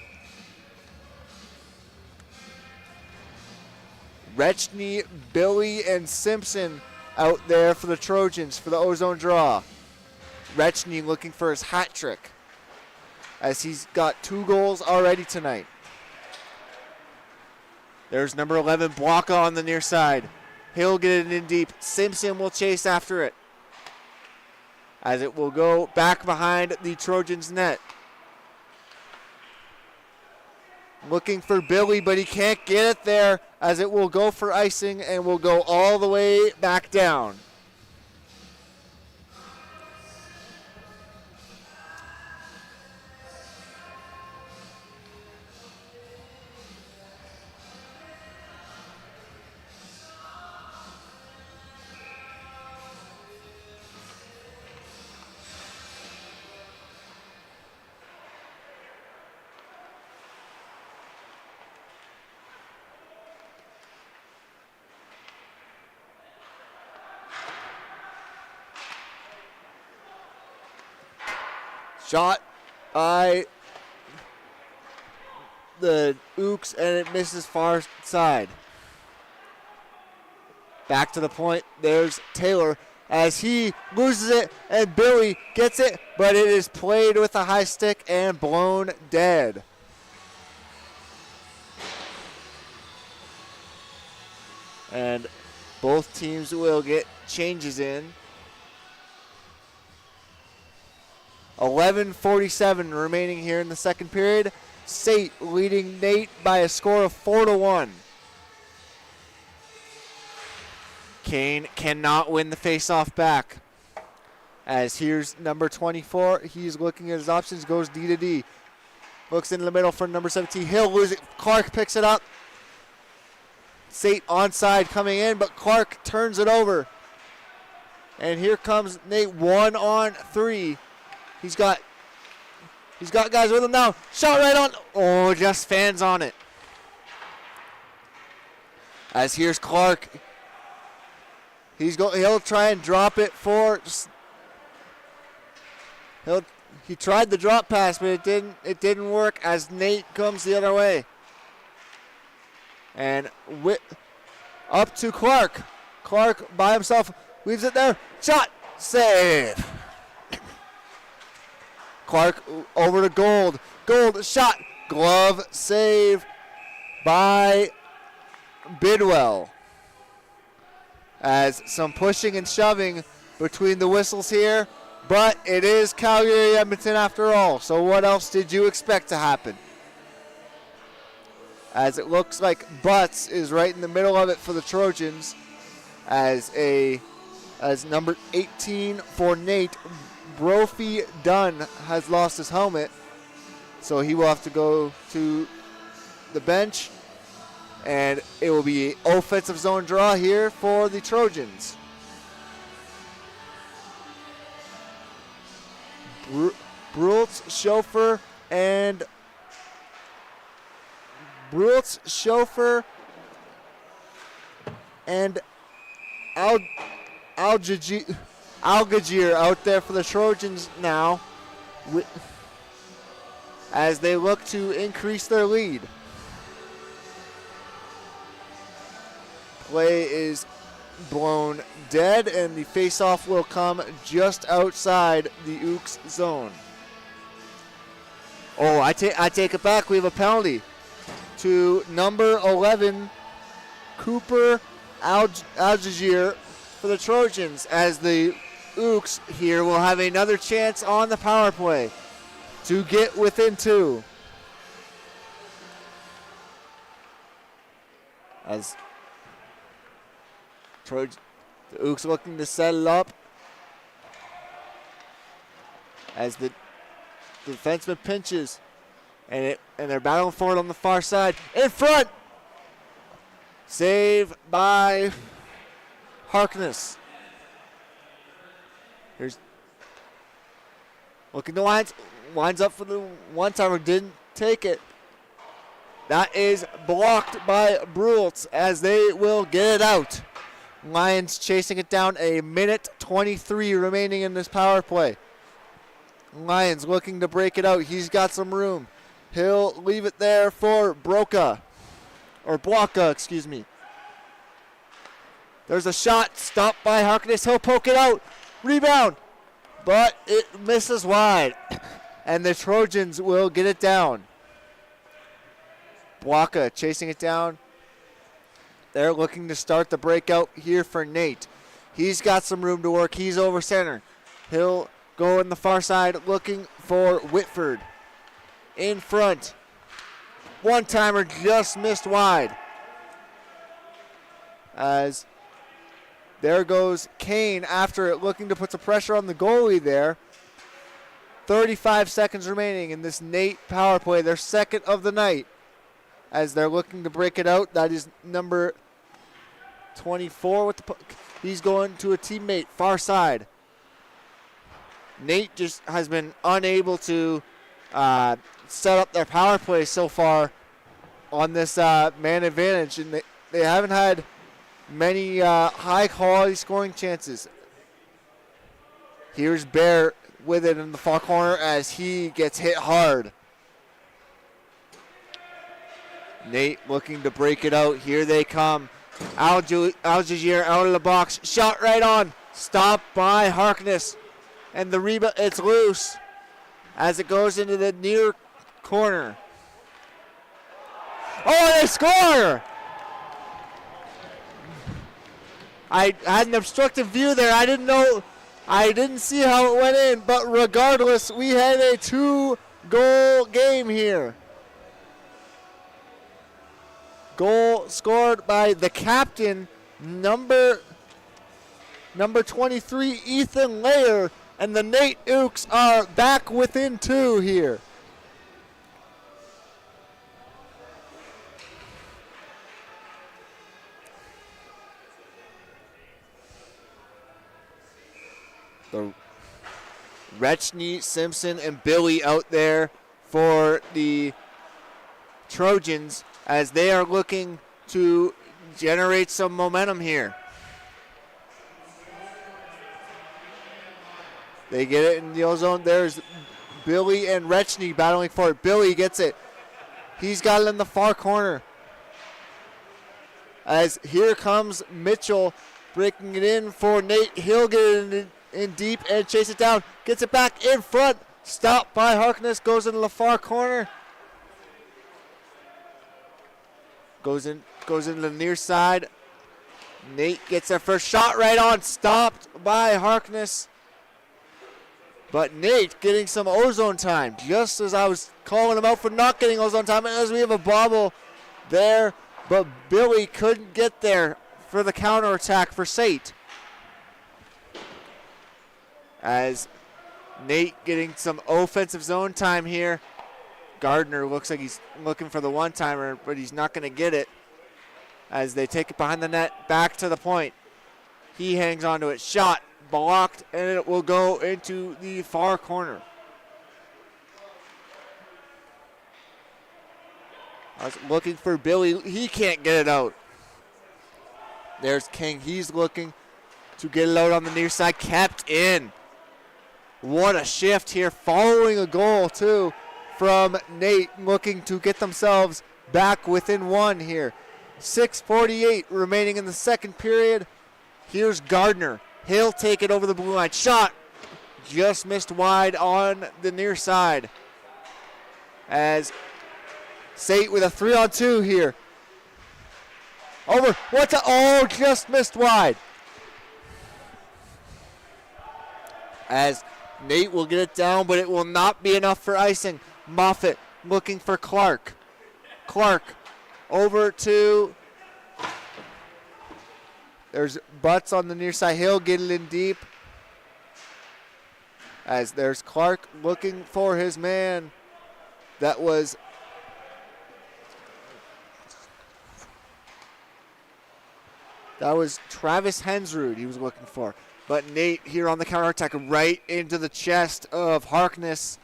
Rechny, Billy, and Simpson out there for the Trojans for the ozone draw. Rechny looking for his hat trick as he's got 2 goals already tonight. There's number 11, Blocka on the near side. He'll get it in deep. Simpson will chase after it as it will go back behind the Trojans' net. Looking for Billy, but he can't get it there as it will go for icing and will go all the way back down. Shot by the Ooks, and it misses far side. Back to the point. There's Taylor as he loses it, and Billy gets it, but it is played with a high stick and blown dead. And both teams will get changes in. 11:47 remaining here in the second period. SAIT leading NAIT by a score of 4-1. Kane cannot win the face-off back. As here's number 24. He's looking at his options, goes D to D. Looks in the middle for number 17. He'll lose it. Clark picks it up. SAIT onside coming in, but Clark turns it over. And here comes NAIT 1-on-3. He's got guys with him now. Shot right on. Oh, just fans on it. As here's Clark. He'll try and drop it for. He tried the drop pass, but it didn't work as Nate comes the other way. And up to Clark. Clark by himself leaves it there. Shot. Save. Clark over to Gold. Gold shot. Glove save by Bidwell. As some pushing and shoving between the whistles here. But it is Calgary Edmonton after all. So what else did you expect to happen? As it looks like Butts is right in the middle of it for the Trojans. As number 18 for Nate, Brophy Dunn has lost his helmet, so he will have to go to the bench, and it will be offensive zone draw here for the Trojans. Brult's chauffeur and Algagir out there for the Trojans now as they look to increase their lead. Play is blown dead, and the face-off will come just outside the Ooks zone. Oh, I take it back. We have a penalty to number 11, Cooper Algagir for the Trojans, as the Ooks here will have another chance on the power play to get within 2. As the Ooks looking to set it up, as the defenseman pinches, and they're battling for it on the far side. In front! Save by Harkness. Here's looking to winds up for the one-timer, didn't take it. That is blocked by Brultz as they will get it out. Lions chasing it down, a minute 23 remaining in this power play. Lions looking to break it out. He's got some room. He'll leave it there for Blocka, excuse me. There's a shot stopped by Harkness. He'll poke it out. Rebound, but it misses wide. And the Trojans will get it down. Blocka chasing it down. They're looking to start the breakout here for NAIT. He's got some room to work. He's over center. He'll go in the far side looking for Whitford. In front. One-timer just missed wide. As there goes Kane after it, looking to put some pressure on the goalie there. 35 seconds remaining in this NAIT power play, their second of the night. As they're looking to break it out, that is number 24 with the puck. He's going to a teammate, far side. NAIT just has been unable to set up their power play so far on this man advantage, and they haven't had many high-quality scoring chances. Here's Bear with it in the far corner as he gets hit hard. NAIT looking to break it out. Here they come. Algagir out of the box. Shot right on. Stopped by Harkness. And the rebound, it's loose as it goes into the near corner. Oh, they score! I had an obstructive view there. I didn't see how it went in, but regardless, we had a 2-goal game here. Goal scored by the captain, number 23, Ethan Layer, and the NAIT Ooks are back within 2 here. The Retchney, Simpson, and Billy out there for the Trojans as they are looking to generate some momentum here. They get it in the ozone. There's Billy and Retchney battling for it. Billy gets it. He's got it in the far corner. As here comes Mitchell breaking it in for NAIT. He'll get it in deep and chase it down. Gets it back in front. Stopped by Harkness. Goes into the far corner. Goes into the near side. NAIT gets their first shot right on. Stopped by Harkness. But NAIT getting some ozone time, just as I was calling him out for not getting ozone time, as we have a bobble there. But Billy couldn't get there for the counterattack for SAIT. As NAIT getting some offensive zone time here. Gardner looks like he's looking for the one-timer, but he's not going to get it. As they take it behind the net, back to the point. He hangs onto it. Shot blocked, and it will go into the far corner. I was looking for Billy. He can't get it out. There's King. He's looking to get it out on the near side. Kept in. What a shift here. Following a goal, too, from NAIT, looking to get themselves back within one here. 6:48 remaining in the second period. Here's Gardner. He'll take it over the blue line. Shot just missed wide on the near side. As SAIT with a 3-on-2 here. Over. What's a. Oh, just missed wide. As NAIT will get it down, but it will not be enough for icing. Moffitt looking for Clark. Clark over to. There's Butts on the near side. He'll get it in deep. As there's Clark looking for his man. That was. That was Travis Hensrud he was looking for. But NAIT here on the counterattack right into the chest of Harkness.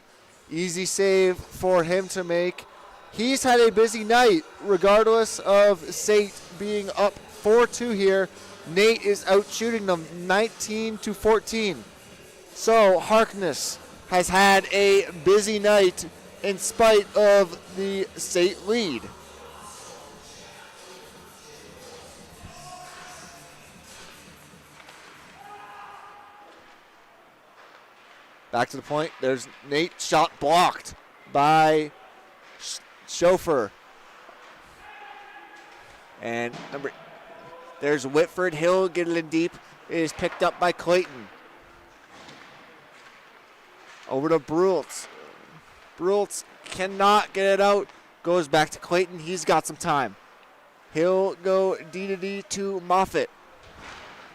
Easy save for him to make. He's had a busy night regardless of SAIT being up 4-2 here. NAIT is out shooting them 19-14. So Harkness has had a busy night in spite of the SAIT lead. Back to the point. There's NAIT. Shot blocked by Chauffeur. And there's Whitford. He'll get it in deep. It is picked up by Clayton. Over to Brultz. Brultz cannot get it out. Goes back to Clayton. He's got some time. He'll go D to Moffitt.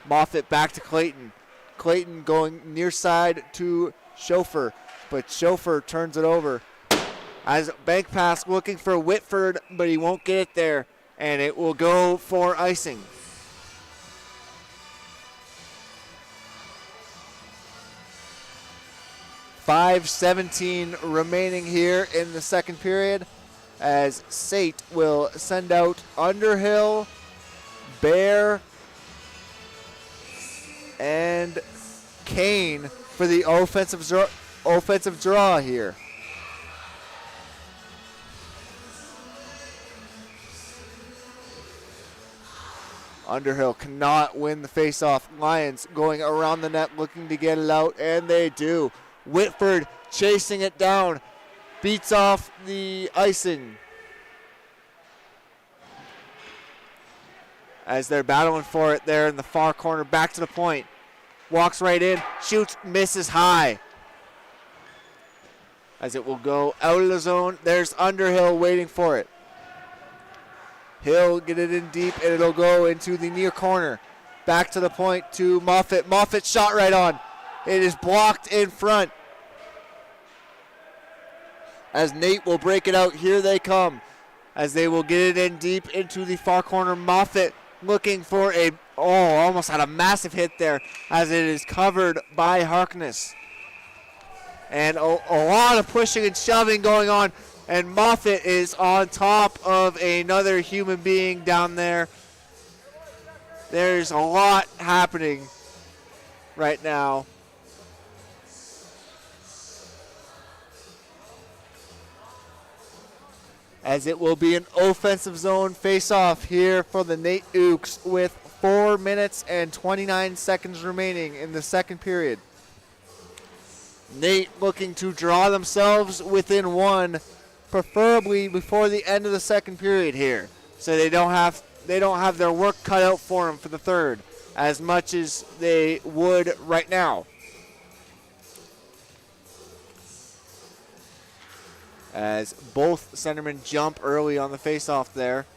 Moffitt back to Clayton. Clayton going near side to Chauffeur, but Chauffeur turns it over. As bank pass looking for Whitford, but he won't get it there, and it will go for icing. .5:17 remaining here in the second period, as SAIT will send out Underhill, Bear, and Kane for the offensive draw here. Underhill cannot win the faceoff. Lions going around the net looking to get it out, and they do. Whitford chasing it down. Beats off the icing. As they're battling for it there in the far corner. Back to the point. Walks right in. Shoots. Misses high. As it will go out of the zone. There's Underhill waiting for it. He'll get it in deep, and it'll go into the near corner. Back to the point to Moffitt. Moffitt shot right on. It is blocked in front. As NAIT will break it out. Here they come. As they will get it in deep into the far corner. Moffitt looking for a, almost had a massive hit there as it is covered by Harkness. And a lot of pushing and shoving going on. And Moffitt is on top of another human being down there. There's a lot happening right now. As it will be an offensive zone face-off here for the NAIT Ooks with 4 minutes and 29 seconds remaining in the second period. NAIT looking to draw themselves within one, preferably before the end of the second period here, so they don't have their work cut out for them for the third as much as they would right now. As both centermen jump early on the faceoff there,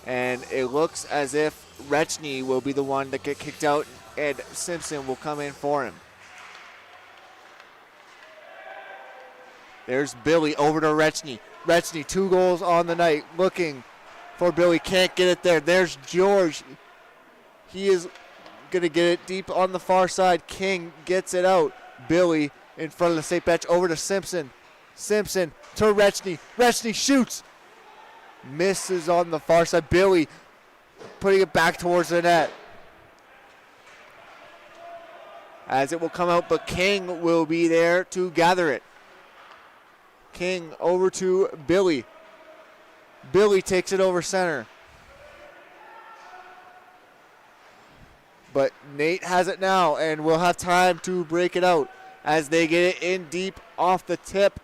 and it looks as if Rechny will be the one that get kicked out, and Simpson will come in for him. There's Billy over to Rechny. Rechny, 2 goals on the night, looking for Billy, can't get it there. There's George. He is going to get it deep on the far side. King gets it out. Billy in front of the SAIT bench, over to Simpson. Simpson to Rechny. Rechny shoots. misses on the far side. Billy putting it back towards the net. As it will come out, but King will be there to gather it. King over to Billy. Billy takes it over center. But Nate has it now, and will have time to break it out as they get it in deep off the tip.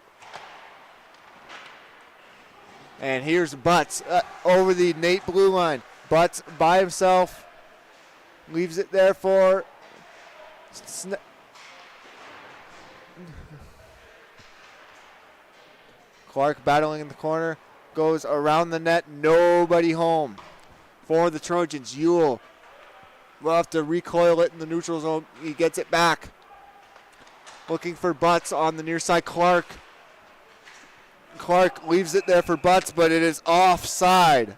And here's Butts over the Nate blue line. Butts by himself. Leaves it there for Clark battling in the corner. Goes around the net. Nobody home for the Trojans. Ewell will have to recoil it in the neutral zone. He gets it back. Looking for Butts on the near side. Clark leaves it there for Butts, but it is offside.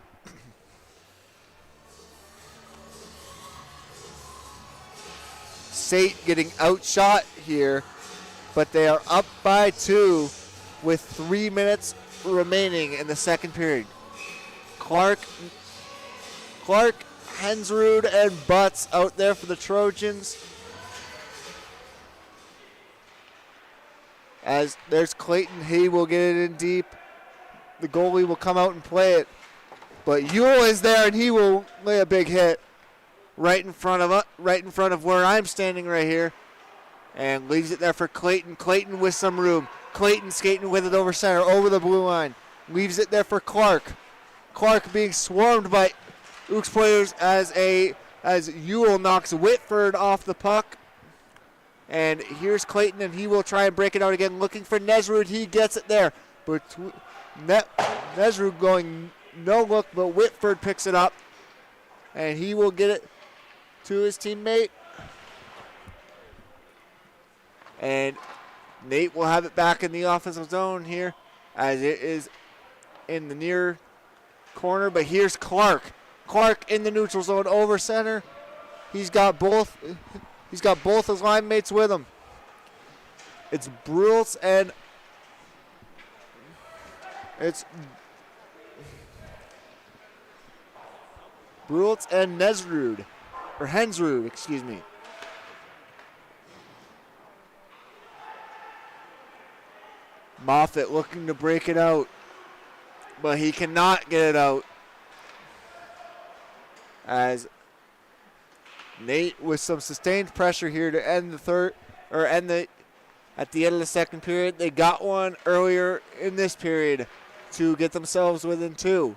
SAIT getting outshot here, but they are up by 2 with 3 minutes remaining in the second period. Clark, Hensrud, and Butts out there for the Trojans. As there's Clayton, he will get it in deep. The goalie will come out and play it. But Ewell is there, and he will lay a big hit right in front of where I'm standing right here. And leaves it there for Clayton. Clayton with some room. Clayton skating with it over center, over the blue line. Leaves it there for Clark. Clark being swarmed by Ooks players as Ewell knocks Whitford off the puck. And here's Clayton, and he will try and break it out again, looking for Nesrud. He gets it there. But Nesrud going no look, but Whitford picks it up. And he will get it to his teammate. And Nate will have it back in the offensive zone here, as it is in the near corner. But here's Clark. Clark in the neutral zone over center. He's got both his line mates with him. It's Brults and Nesrud, or Hensrud, excuse me. Moffitt looking to break it out, but he cannot get it out. As Nate with some sustained pressure here to end the third, or at the end of the second period. They got one earlier in this period to get themselves within 2.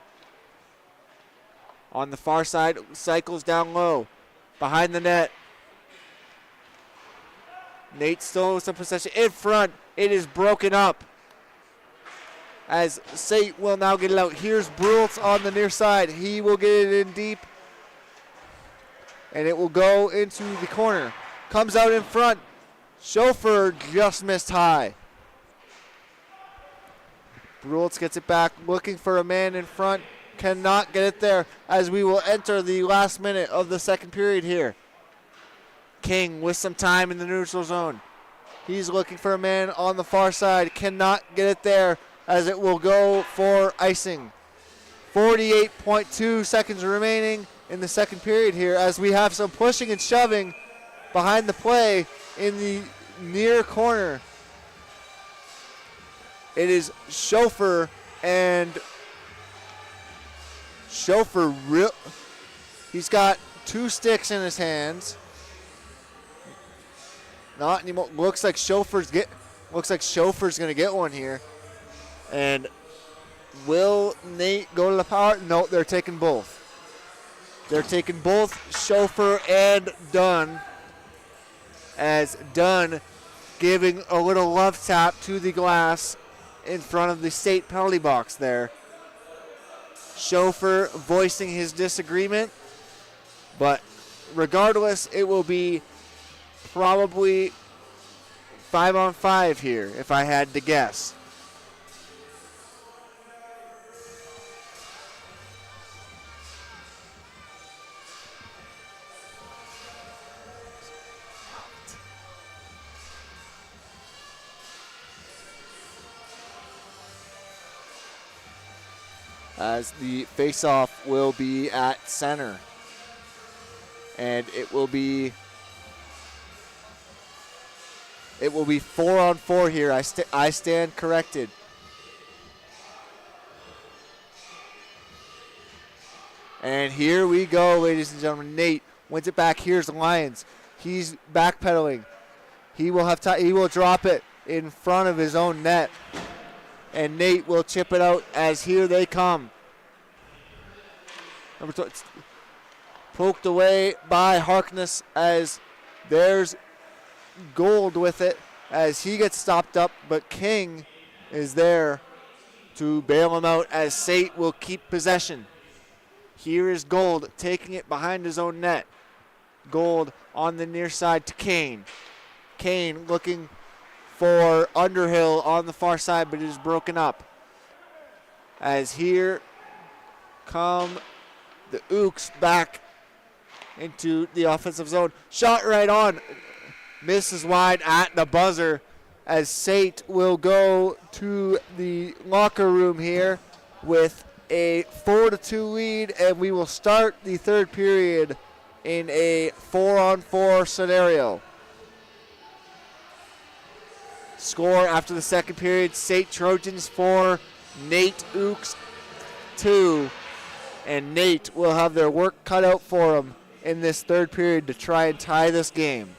On the far side, cycles down low, behind the net. Nate still with some possession in front. It is broken up, as SAIT will now get it out. Here's Brults on the near side. He will get it in deep, and it will go into the corner. Comes out in front. Chauffeur just missed high. Brults gets it back, looking for a man in front. Cannot get it there, as we will enter the last minute of the second period here. King with some time in the neutral zone. He's looking for a man on the far side. Cannot get it there, as it will go for icing. 48.2 seconds remaining in the second period here, as we have some pushing and shoving behind the play in the near corner. It is Chauffeur, and he's got 2 sticks in his hands. Not anymore. Looks like Chauffeur's gonna get one here. And will Nate go to the power? No, they're taking both. They're taking both Chauffeur and Dunn, as Dunn giving a little love tap to the glass in front of the SAIT penalty box there. Chauffeur voicing his disagreement, but regardless, it will be probably 5-on-5 here, if I had to guess. as the face-off will be at center. And it will be 4-on-4 here. I stand corrected. And here we go, ladies and gentlemen. Nate wins it back. Here's the Lions. He's backpedaling. He will have time. He will drop it in front of his own net. And Nate will chip it out as here they come. Number 2, poked away by Harkness as there's Gold with it as he gets stopped up, but King is there to bail him out as SAIT will keep possession. Here is Gold taking it behind his own net. Gold on the near side to Kane. Kane looking for Underhill on the far side, but it is broken up. As here come the Ooks back into the offensive zone. Shot right on. Misses wide at the buzzer as SAIT will go to the locker room here with a 4-2 lead, and we will start the third period in a 4-on-4 scenario. Score after the second period, SAIT Trojans 4, NAIT Ooks 2, and NAIT will have their work cut out for them in this third period to try and tie this game.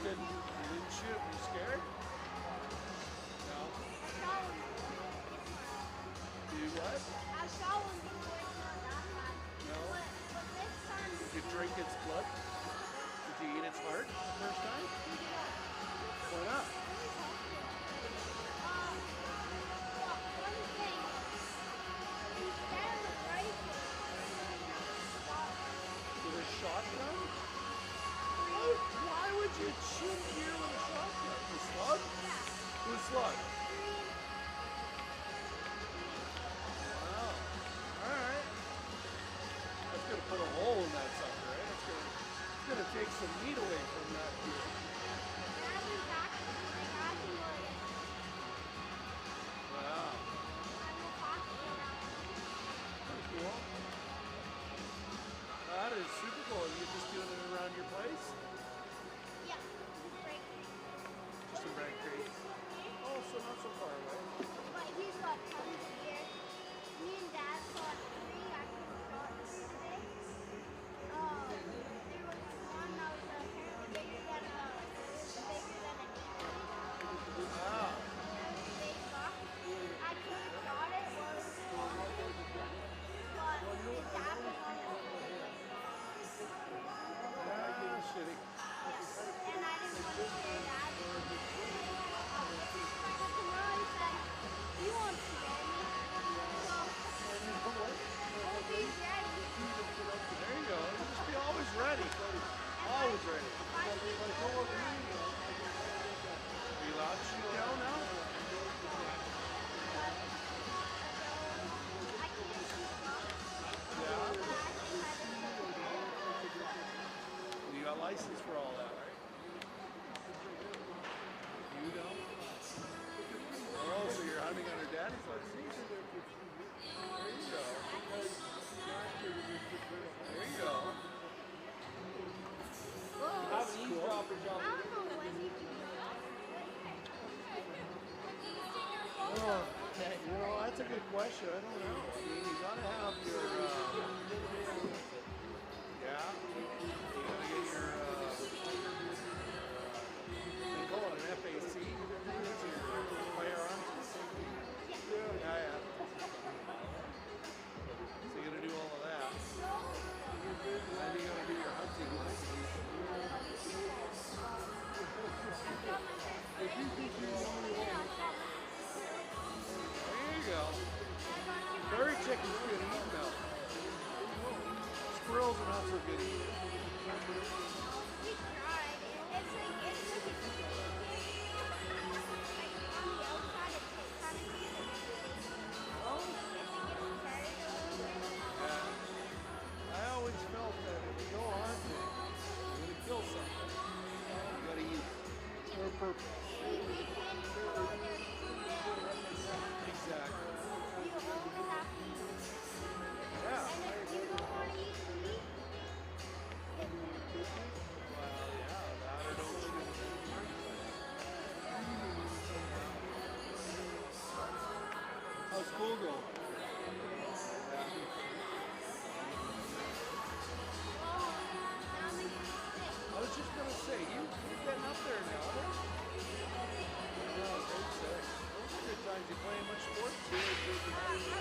didn't shoot. Were you scared? No. You what? I saw one before, it's not that bad. No. But this time, Did you drink its blood? Did you eat its heart the first time? Why not? one thing, instead of a rifle, With a shotgun? Why would you shoot deer with a shotgun? The slug? With a slug? Wow. Alright. That's gonna put a hole in that sucker, right? It's gonna take some meat away from that deer. Wow. Pretty cool. That is super cool. You're just doing it around your place? Yeah, right. Just in Bragg Creek. Oh, so not so far away. But he's got tons here. Me and Dad got 3. I could have got 3 today. There was one that was apparently bigger than a Wow. big buck. I could have got it while it was smaller, but his dad was on the Ah, shitty. and I didn't want to scare Dad. But tomorrow he said, "You won't scare me." So we'll be ready. There you go. You just be always ready. Always ready. If I see Are you allowed to shoot down now? I can't shoot bucks, Yeah. but I think I just You got license for all that, right? You don't? Oh, so you're hunting under daddy's license. There you go. There you go. Have an eavesdropper job. I don't know when you do You know, that's a good question. I don't know. I mean, you gotta have your, yeah, you gotta get your, they call it an FAC. It's your firearms and safety. Yeah. So you gotta do all of that. And you gotta do your hunting license. There you go. Prairie chicken's good eating though. Squirrels are not so good eating. We tried. It's like on the outside it's kind of easy. Oh, It's carried a little bit. yeah. I always felt that if you go hunting, you're gonna kill something. You gotta eat it. For a purpose. We can't go out there to do it. Exactly. You always have to eat. Yeah. And if you don't want to eat the meat, then Well, yeah, that or don't shoot. How's school going? now I'm sick. I was just gonna say, you're getting up there now. Yeah, grade 6. Those are good times. You playing much sports? I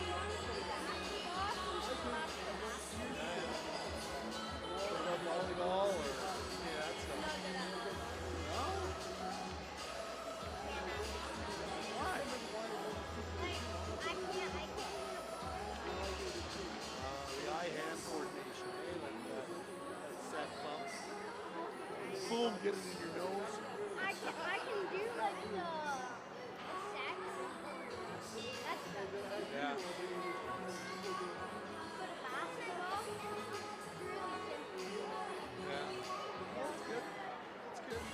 wanted to do basketball. What about volleyball or any of that stuff? No? Why? I can't. The eye-hand coordination, eh? Like that set bump. Boom, get it in your nose. I can do like the sex. That's the Yeah. but a basketball. It's really simple. Yeah. That's good. That's good.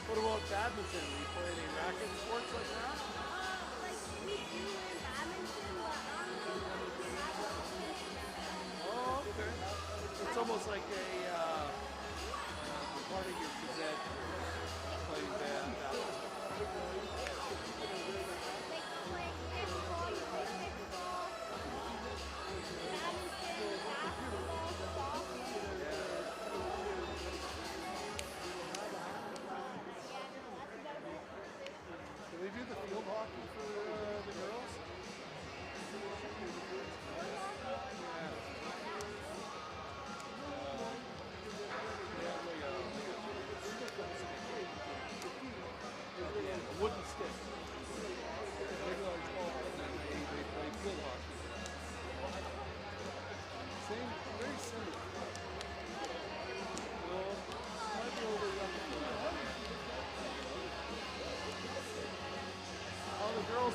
What about badminton? Do you play any racket sports like that? Like we do in badminton, but I don't know if we have like Oh, okay. It's almost like a part of your phys playing badminton. like pickleball, you play pickleball, badminton, basketball, soccer.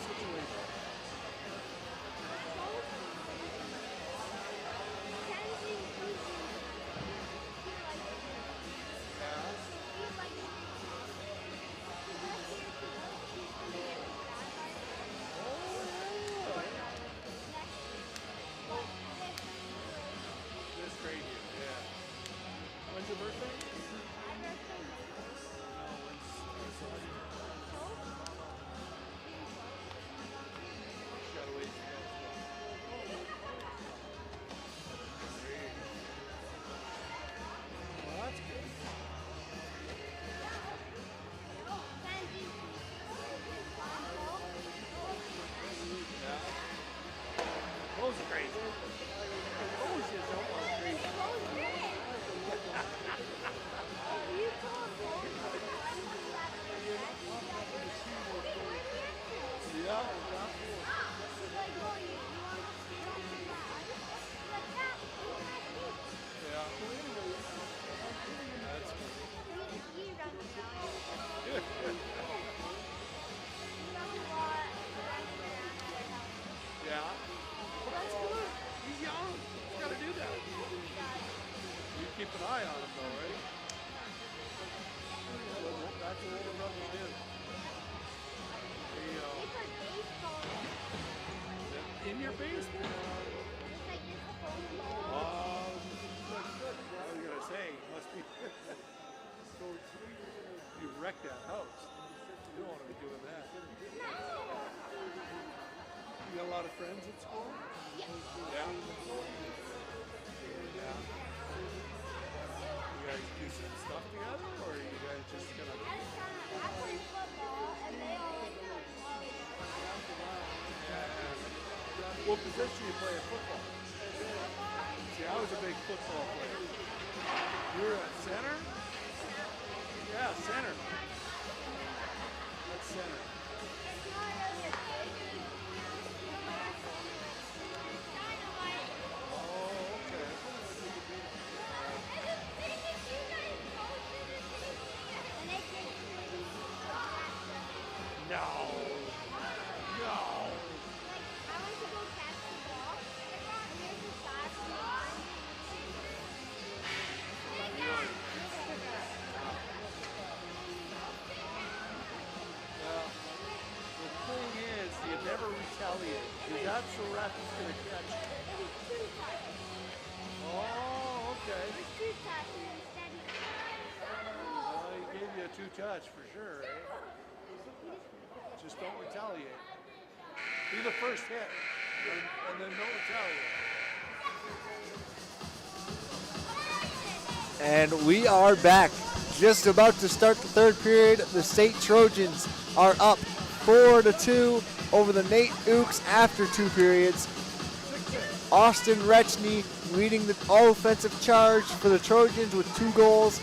situation? This grade here, yeah. When's your birthday? Got a ways to go. Well, that's good. Those are crazy. Those just almost crazy. Yeah. Yeah. That's yeah. Well, that's good. He's young. He's got to do that. You keep an eye on him, though, right? That's the older brother is. In your basement? I was going to say, must be. So you wrecked that house. You don't want to be doing that. You got a lot of friends at school? Yeah. Yeah. You guys do some stuff together, or are you guys just gonna? I play football, and they all like Yeah. What position you play at football? See, I was a big football player. You were at center? Yeah, center. That's center. Oh, okay. No. No. Well, the thing is, you never retaliate. Because that's the ref is going to catch you. Oh, okay. Well, he gave you a two-touch for sure, eh? Just don't retaliate. Be the first hit, and then don't retaliate. And we are back. Just about to start the third period. The SAIT Trojans are up 4-2 over the NAIT Ooks after 2 periods. Austin Retchney leading the all-offensive charge for the Trojans with 2 goals.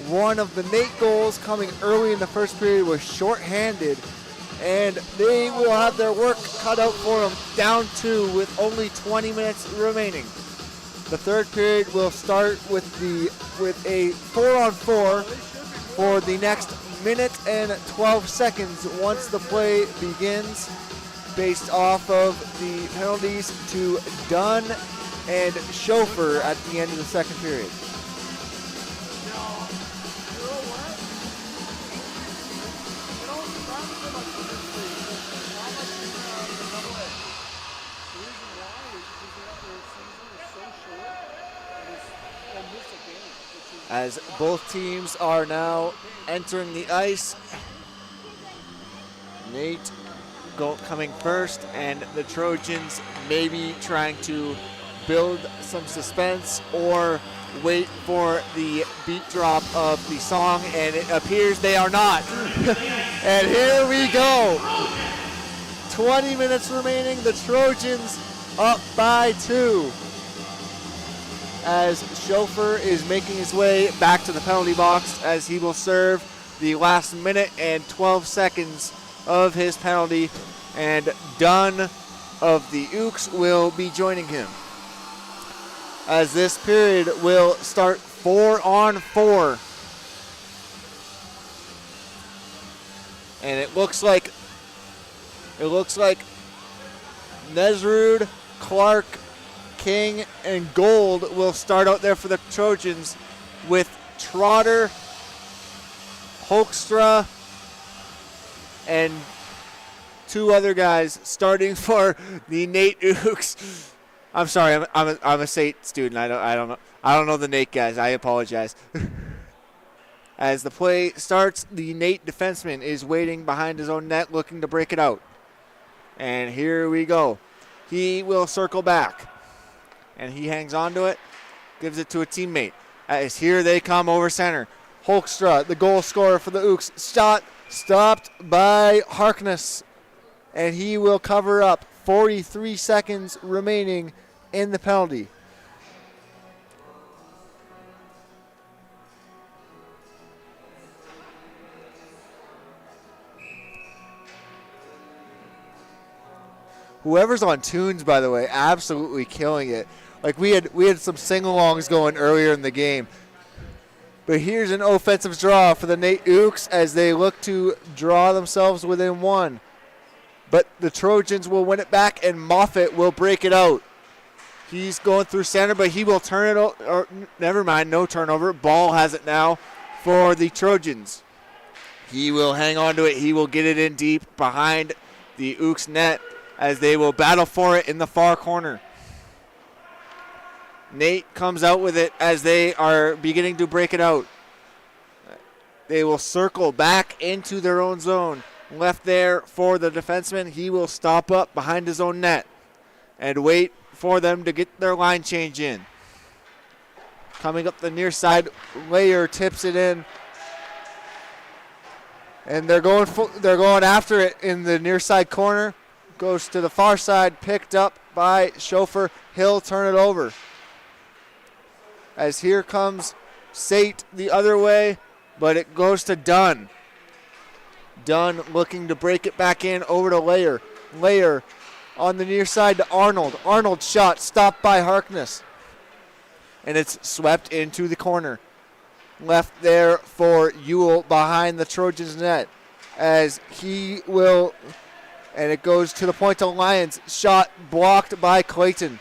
One of the NAIT goals coming early in the first period was shorthanded, and they will have their work cut out for them, down 2 with only 20 minutes remaining. The third period will start with a 4-on-4 for the next minute and 12 seconds once the play begins, based off of the penalties to Dunn and Chauffeur at the end of the second period. As both teams are now entering the ice, NAIT coming first, and the Trojans maybe trying to build some suspense or wait for the beat drop of the song, and it appears they are not. And here we go. 20 minutes remaining, the Trojans up by 2. As Chauffeur is making his way back to the penalty box, as he will serve the last minute and 12 seconds of his penalty, and Dunn of the Ooks will be joining him. As this period will start 4-on-4. And it looks like It looks like Nesrud, Clark, King, and Gold will start out there for the Trojans, with Trotter, Hoekstra, and 2 other guys starting for the NAIT Ooks. I'm sorry, I'm a SAIT student. I don't know the NAIT guys. I apologize. As the play starts, the NAIT defenseman is waiting behind his own net, looking to break it out. And here we go. He will circle back, and he hangs on to it, gives it to a teammate. As here they come over center. Hoekstra, the goal scorer for the Ooks, shot stopped by Harkness, and he will cover up. 43 seconds remaining in the penalty. Whoever's on tunes, by the way, absolutely killing it. Like we had some sing-alongs going earlier in the game. But here's an offensive draw for the NAIT Ooks as they look to draw themselves within 1. But the Trojans will win it back, and Moffitt will break it out. He's going through center, but he will turn it or never mind, no turnover. Ball has it now for the Trojans. He will hang on to it. He will get it in deep behind the Ooks net as they will battle for it in the far corner. NAIT comes out with it as they are beginning to break it out. They will circle back into their own zone. Left there for the defenseman. He will stop up behind his own net and wait for them to get their line change in. Coming up the near side, Layer tips it in. And they're going after it in the near side corner. Goes to the far side, picked up by Chauffeur. He'll turn it over. As here comes SAIT the other way, but it goes to Dunn. Dunn looking to break it back in over to Layer. Layer on the near side to Arnold. Arnold's shot stopped by Harkness. And it's swept into the corner. Left there for Ewell behind the Trojans net as he will, and it goes to the point to Lions. Shot blocked by Clayton.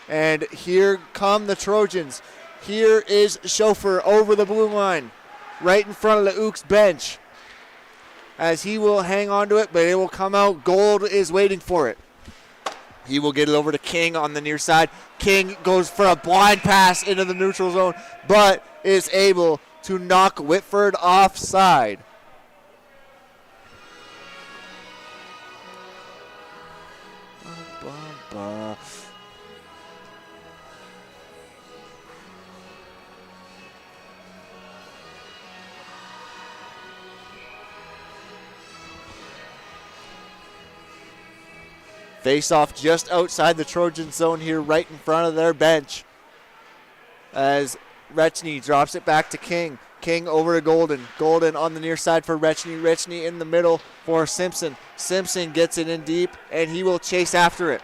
And here come the Trojans. Here is Chauffeur over the blue line, right in front of the Ooks bench. As he will hang on to it, but it will come out. Gold is waiting for it. He will get it over to King on the near side. King goes for a blind pass into the neutral zone, but is able to knock Whitford offside. Face off just outside the Trojan zone here, right in front of their bench. As Rechny drops it back to King. King over to Golden. Golden on the near side for Rechny. Rechny in the middle for Simpson. Simpson gets it in deep, and he will chase after it.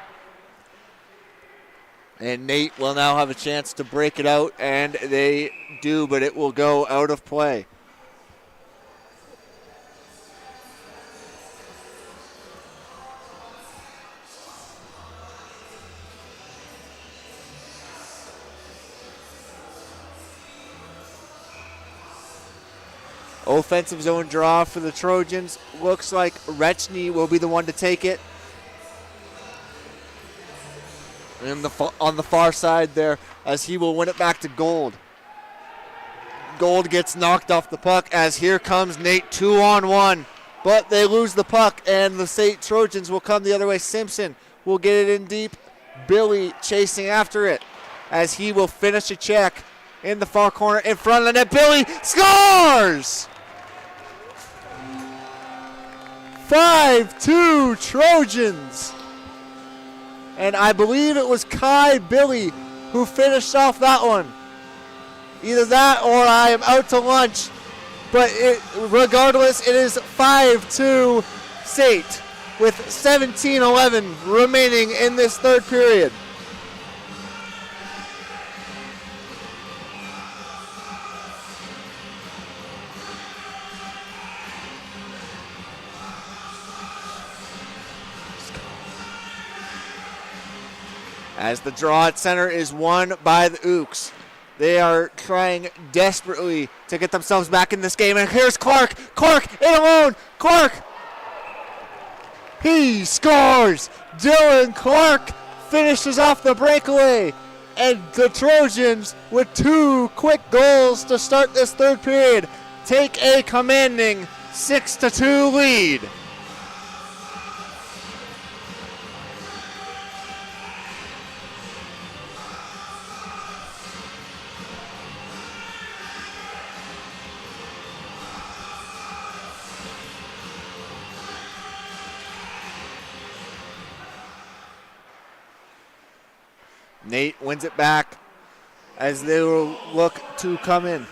And NAIT will now have a chance to break it out, and they do, but it will go out of play. Offensive zone draw for the Trojans. Looks like Rechny will be the one to take it. And on the far side there, as he will win it back to Gold. Gold gets knocked off the puck as here comes NAIT 2-on-1. But they lose the puck, and the SAIT Trojans will come the other way. Simpson will get it in deep. Billy chasing after it as he will finish a check in the far corner in front of the net. Billy scores! 5-2 Trojans. And I believe it was Kai Billy who finished off that one. Either that or I am out to lunch. But regardless, it is 5-2 SAIT with 17:11 remaining in this third period. as the draw at center is won by the Ooks. They are trying desperately to get themselves back in this game. And here's Clark. Clark in alone. Clark. He scores. Dylan Clark finishes off the breakaway. And the Trojans, with 2 quick goals to start this third period, take a commanding 6-2 lead. NAIT wins it back as they will look to come in.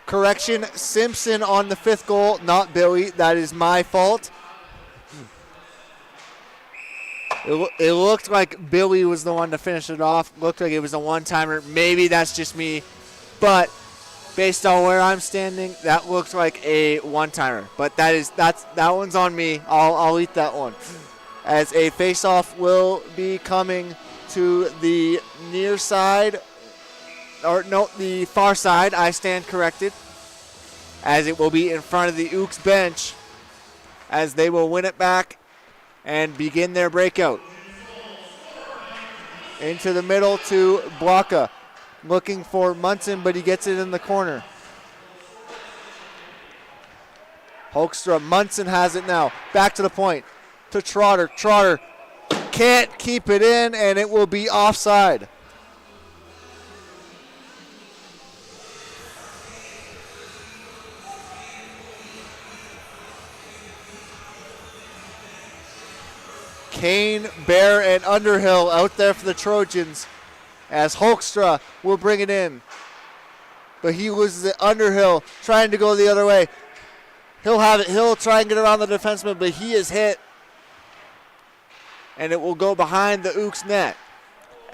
Correction, Simpson on the 5th goal, not Billy. That is my fault. It looked like Billy was the one to finish it off. Looked like it was a one-timer. Maybe that's just me. But based on where I'm standing, that looks like a one-timer. But that one's on me. I'll eat that one. As a face-off will be coming to the near side, or no, the far side. I stand corrected, as it will be in front of the Ooks bench, as they will win it back and begin their breakout. Into the middle to Blocka, looking for Munson, but he gets it in the corner. Hoekstra, Munson has it now, back to the point. To Trotter. Trotter can't keep it in, and it will be offside. Kane, Bear, and Underhill out there for the Trojans, as Hoekstra will bring it in. But he loses it. Underhill trying to go the other way. He'll have it. He'll try and get around the defenseman, but he is hit. And it will go behind the Ooks net.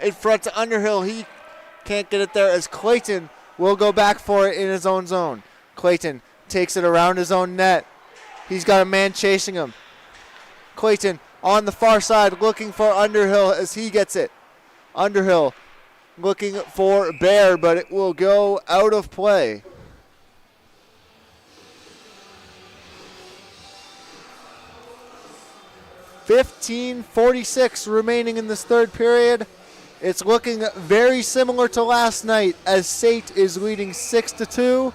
In front to Underhill. He can't get it there, as Clayton will go back for it in his own zone. Clayton takes it around his own net. He's got a man chasing him. Clayton on the far side looking for Underhill as he gets it. Underhill looking for Bear, but it will go out of play. .46 remaining in this third period. It's looking very similar to last night, as SAIT is leading 6-2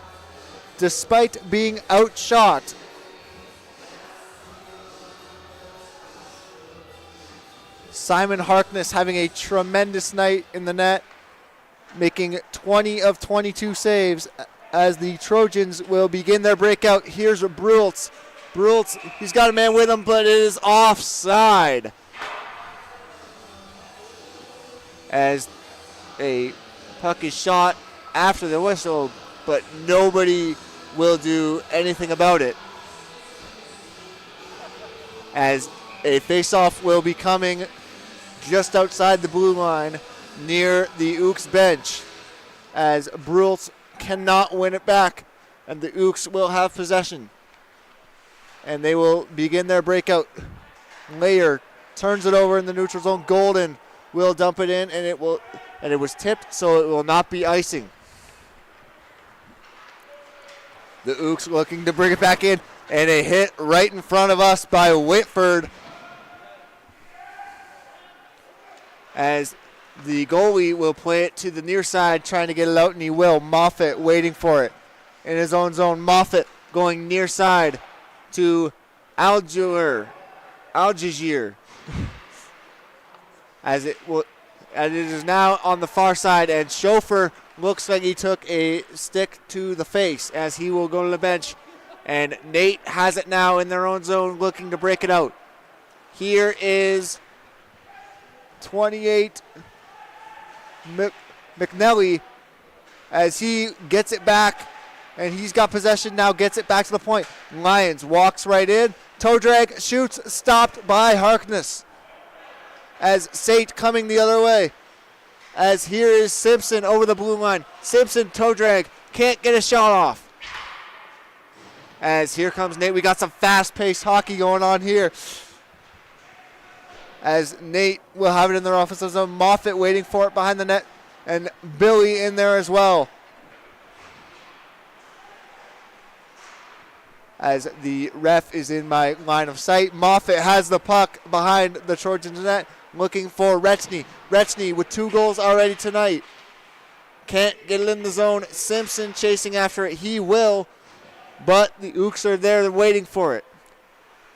despite being outshot. Simon Harkness having a tremendous night in the net, making 20 of 22 saves as the Trojans will begin their breakout. Here's Brultz. Brultz, he's got a man with him, but it is offside. As a puck is shot after the whistle, but nobody will do anything about it. As a face-off will be coming just outside the blue line near the Ooks bench, as Brultz cannot win it back, and the Ooks will have possession. And they will begin their breakout. Layer turns it over in the neutral zone. Golden will dump it in, and it was tipped, so it will not be icing. The Ooks looking to bring it back in, and a hit right in front of us by Whitford, as the goalie will play it to the near side, trying to get it out, and he will. Moffat waiting for it in his own zone. Moffat going near side to Algier, as it is now on the far side, and Schofer looks like he took a stick to the face, as he will go to the bench, and NAIT has it now in their own zone, looking to break it out. Here is 28 McNelly, as he gets it back. And he's got possession now, gets it back to the point. Lyons walks right in. Toe drag, shoots, stopped by Harkness. As SAIT coming the other way. As here is Simpson over the blue line. Simpson, toe drag, can't get a shot off. As here comes NAIT. We got some fast-paced hockey going on here. as Nate will have it in their offensive zone. Moffitt waiting for it behind the net, and Billy in there as well. As the ref is in my line of sight. Moffitt has the puck behind the Trojans net, looking for Retchney. Retchney with 2 goals already tonight. Can't get it in the zone. Simpson chasing after it. He will, but the Ooks are there waiting for it.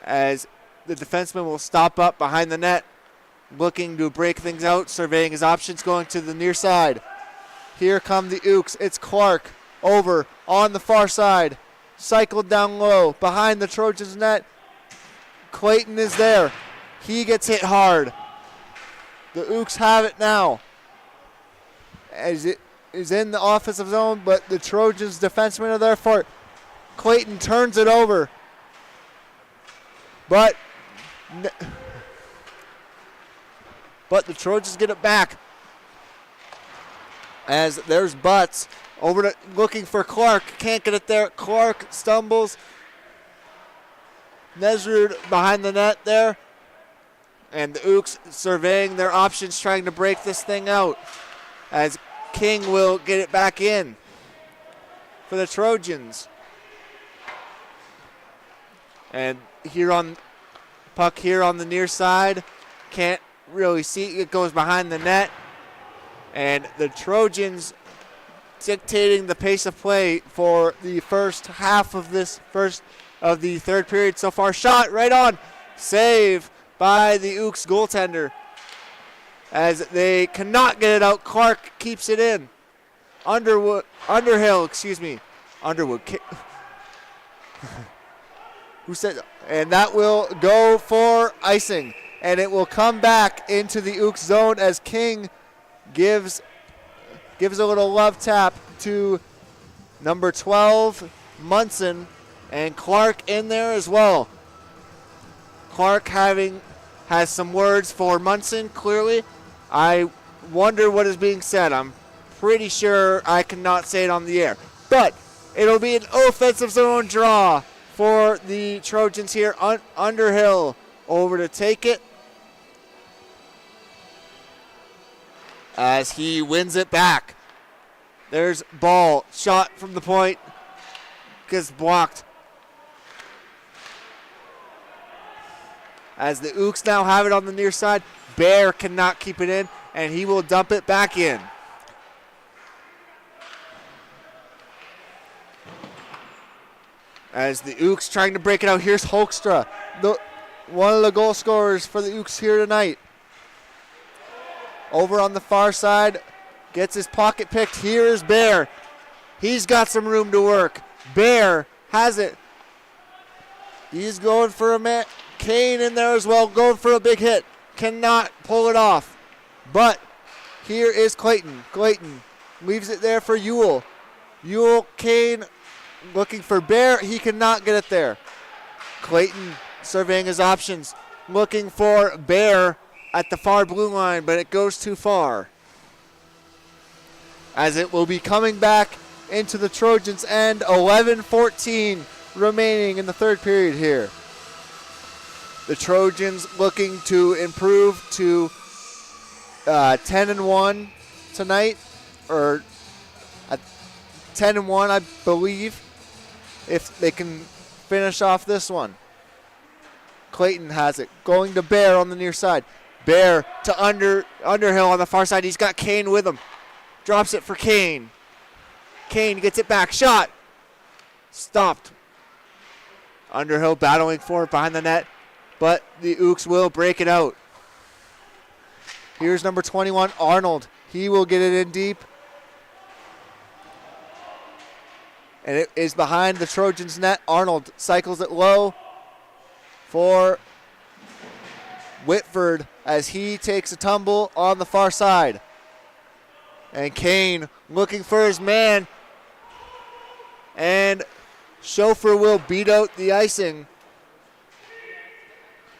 As the defenseman will stop up behind the net, looking to break things out, surveying his options, going to the near side. Here come the Ooks. It's Clark over on the far side. Cycled down low behind the Trojans net. Clayton is there. He gets hit hard. The Ooks have it now, as it is in the offensive zone, but the Trojans defensemen are there for it. Clayton turns it over, but the Trojans get it back. As there's Butts over to looking for Clark. Can't get it there. Clark stumbles. Nesrud behind the net there. And the Ooks surveying their options, trying to break this thing out. As King will get it back in for the Trojans. And puck here on the near side. Can't really see. It goes behind the net. And the Trojans dictating the pace of play for the first half of the third period so far. Shot right on. Save by the Ooks goaltender. As they cannot get it out, Clark keeps it in. Underwood. Who said? And that will go for icing. And it will come back into the Ooks zone as King gives a little love tap to number 12, Munson, and Clark in there as well. Clark has some words for Munson, clearly. I wonder what is being said. I'm pretty sure I cannot say it on the air. But it'll be an offensive zone draw for the Trojans here. Underhill over to take it, as he wins it back. There's ball. Shot from the point. Gets blocked. As the Ooks now have it on the near side. Bear cannot keep it in, and he will dump it back in. As the Ooks trying to break it out. Here's Hoekstra, one of the goal scorers for the Ooks here tonight. Over on the far side, gets his pocket picked. Here is Bear. He's got some room to work. Bear has it. He's going for a man. Kane in there as well, going for a big hit. Cannot pull it off. But here is Clayton. Clayton leaves it there for Ewell. Ewell, Kane looking for Bear. He cannot get it there. Clayton surveying his options, looking for Bear at the far blue line, but it goes too far. As it will be coming back into the Trojans' end. 11-14 remaining in the third period here. The Trojans looking to improve to 10-1 tonight, or 10-1, I believe, if they can finish off this one. Clayton has it, going to Bear on the near side. Bear to Underhill on the far side. He's got Kane with him. Drops it for Kane. Kane gets it back. Shot. Stopped. Underhill battling for it behind the net, but the Ooks will break it out. Here's number 21, Arnold. He will get it in deep. And it is behind the Trojans' net. Arnold cycles it low for Whitford as he takes a tumble on the far side. And Kane looking for his man. And Chauffeur will beat out the icing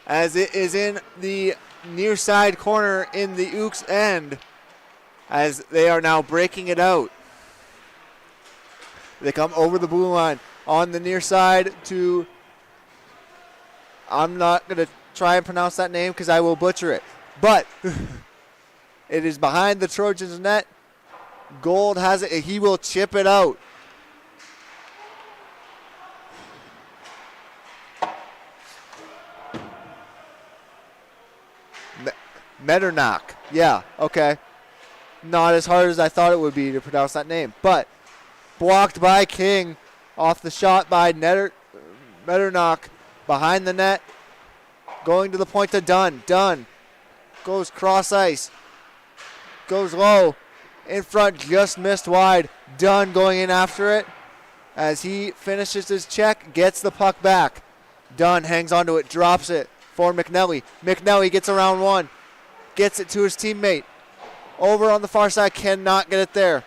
as it is in the near side corner in the Ooks end, as they are now breaking it out. They come over the blue line on the near side to, I'm not going to try and pronounce that name because I will butcher it. But it is behind the Trojans' net. Gold has it. He will chip it out. Metternach. Yeah, okay. Not as hard as I thought it would be to pronounce that name. But blocked by King off the shot by Metternach behind the net. Going to the point to Dunn. Dunn goes cross ice. Goes low. In front, just missed wide. Dunn going in after it. As he finishes his check, gets the puck back. Dunn hangs onto it, drops it for McNelly. McNelly gets around one. Gets it to his teammate. Over on the far side, cannot get it there.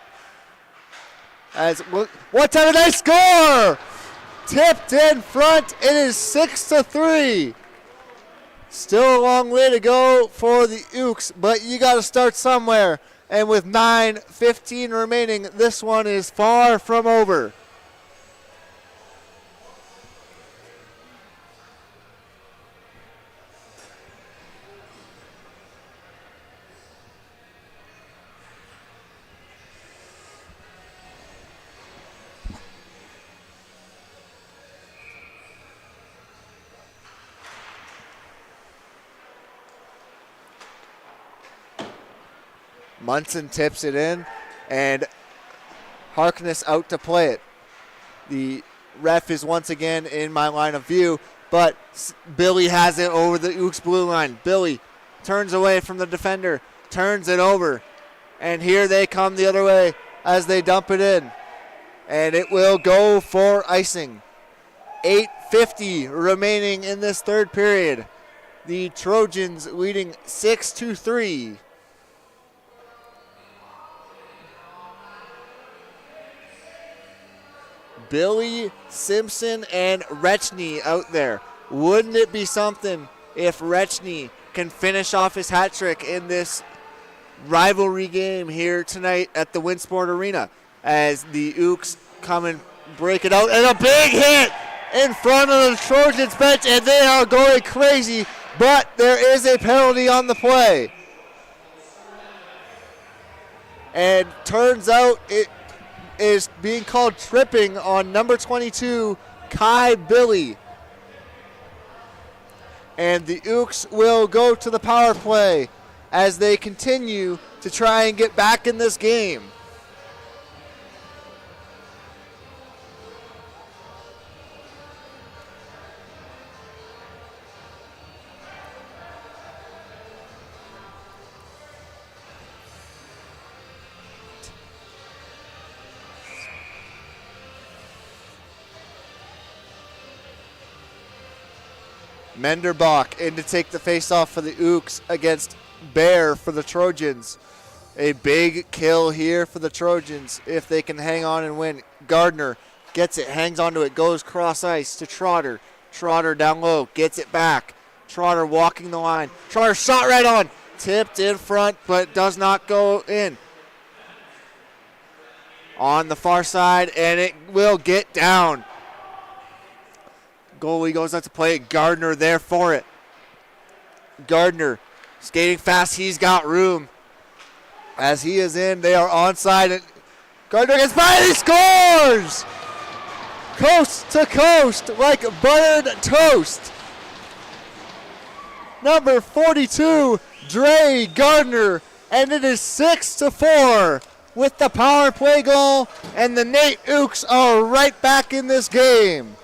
As what time did they score? Tipped in front. It is 6-3. Still a long way to go for the Ooks, but you got to start somewhere. And with 9:15 remaining, this one is far from over. Munson tips it in, and Harkness out to play it. The ref is once again in my line of view, but Billy has it over the Ooks blue line. Billy turns away from the defender, turns it over, and here they come the other way as they dump it in. And it will go for icing. 8:50 remaining in this third period. The Trojans leading 6-3. Billy, Simpson, and Rechny out there. Wouldn't it be something if Rechny can finish off his hat trick in this rivalry game here tonight at the Winsport Arena as the Ooks come and break it out, and a big hit in front of the Trojans bench, and they are going crazy, but there is a penalty on the play. And turns out it is being called tripping on number 22, Kai Billy. And the Ooks will go to the power play as they continue to try and get back in this game. Menderbach in to take the faceoff for the Ooks against Bear for the Trojans. A big kill here for the Trojans if they can hang on and win. Gardner gets it, hangs onto it, goes cross ice to Trotter. Trotter down low, gets it back. Trotter walking the line. Trotter shot right on. Tipped in front, but does not go in. On the far side, and it will get down. Goalie goes out to play it. Gardner there for it. Gardner skating fast. He's got room. As he is in, they are onside. And Gardner gets by and he scores! Coast to coast like buttered toast. Number 42, Dre Gardner. And it is 6-4 with the power play goal. And the NAIT Ooks are right back in this game.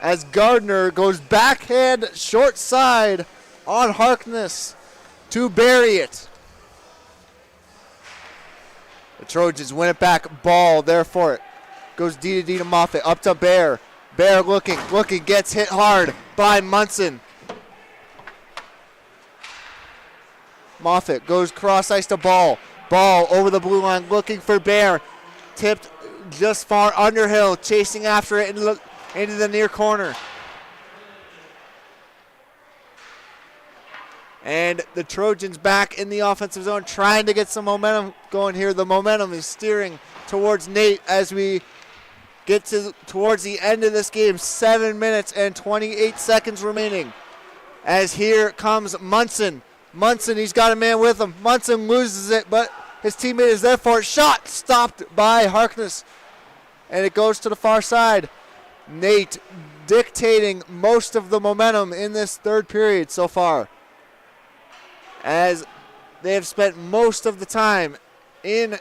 As Gardner goes backhand short side on Harkness to bury it. The Trojans win it back. Ball there for it. Goes D to Moffitt. Up to Bear. Bear looking, gets hit hard by Munson. Moffitt goes cross ice to Ball. Ball over the blue line looking for Bear. Tipped just far. Underhill chasing after it and look into the near corner. And the Trojans back in the offensive zone trying to get some momentum going here. The momentum is steering towards NAIT as we get towards the end of this game. 7 minutes and 28 seconds remaining. As here comes Munson. Munson, he's got a man with him. Munson loses it, but his teammate is there for it. Shot stopped by Harkness. And it goes to the far side. NAIT dictating most of the momentum in this third period so far, as they have spent most of the time in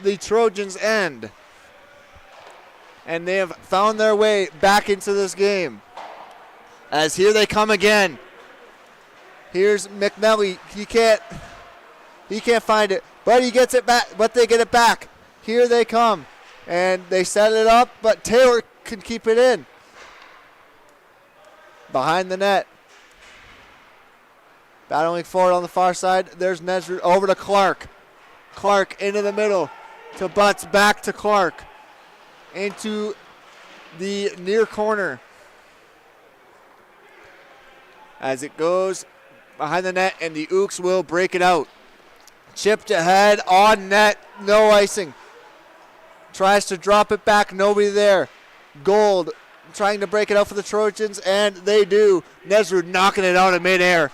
the Trojans' end. And they have found their way back into this game. As here they come again. Here's McNelly. He can't find it, but he gets it back, but they get it back. Here they come. And they set it up, but Taylor can keep it in. Behind the net. Battling forward on the far side. There's Nesrud over to Clark. Clark into the middle to Butts, back to Clark. Into the near corner. As it goes behind the net, and the Ooks will break it out. Chipped ahead on net, no icing. Tries to drop it back, nobody there. Gold trying to break it out for the Trojans, and they do. Nesrud knocking it out in midair.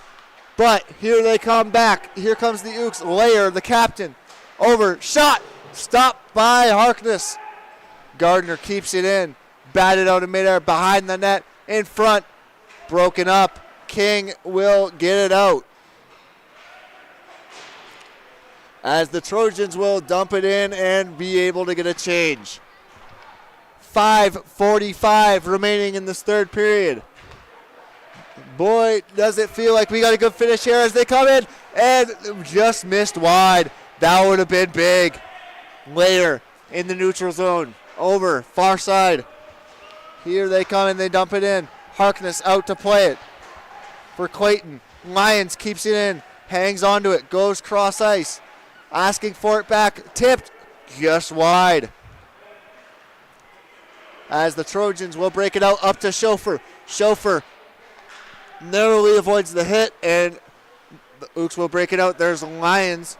But here they come back. Here comes the Ooks. Layer, the captain. Over. Shot. Stopped by Harkness. Gardner keeps it in. Batted out in midair. Behind the net. In front. Broken up. King will get it out. As the Trojans will dump it in and be able to get a change. 5:45 remaining in this third period. Boy, does it feel like we got a good finish here as they come in and just missed wide. That would have been big. Later in the neutral zone. Over, far side. Here they come and they dump it in. Harkness out to play it for Clayton. Lyons keeps it in, hangs onto it, goes cross ice. Asking for it back, tipped just wide. As the Trojans will break it out up to Schofer. Schofer narrowly avoids the hit, and the Ooks will break it out. There's Lyons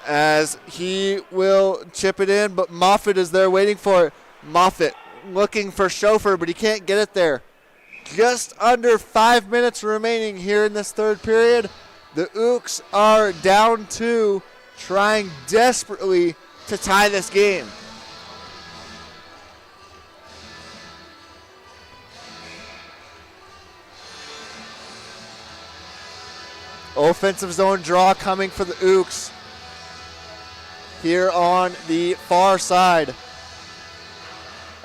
as he will chip it in, but Moffitt is there waiting for it. Moffitt looking for Schofer, but he can't get it there. Just under 5 minutes remaining here in this third period. The Ooks are down 2, trying desperately to tie this game. Offensive zone draw coming for the Ooks here on the far side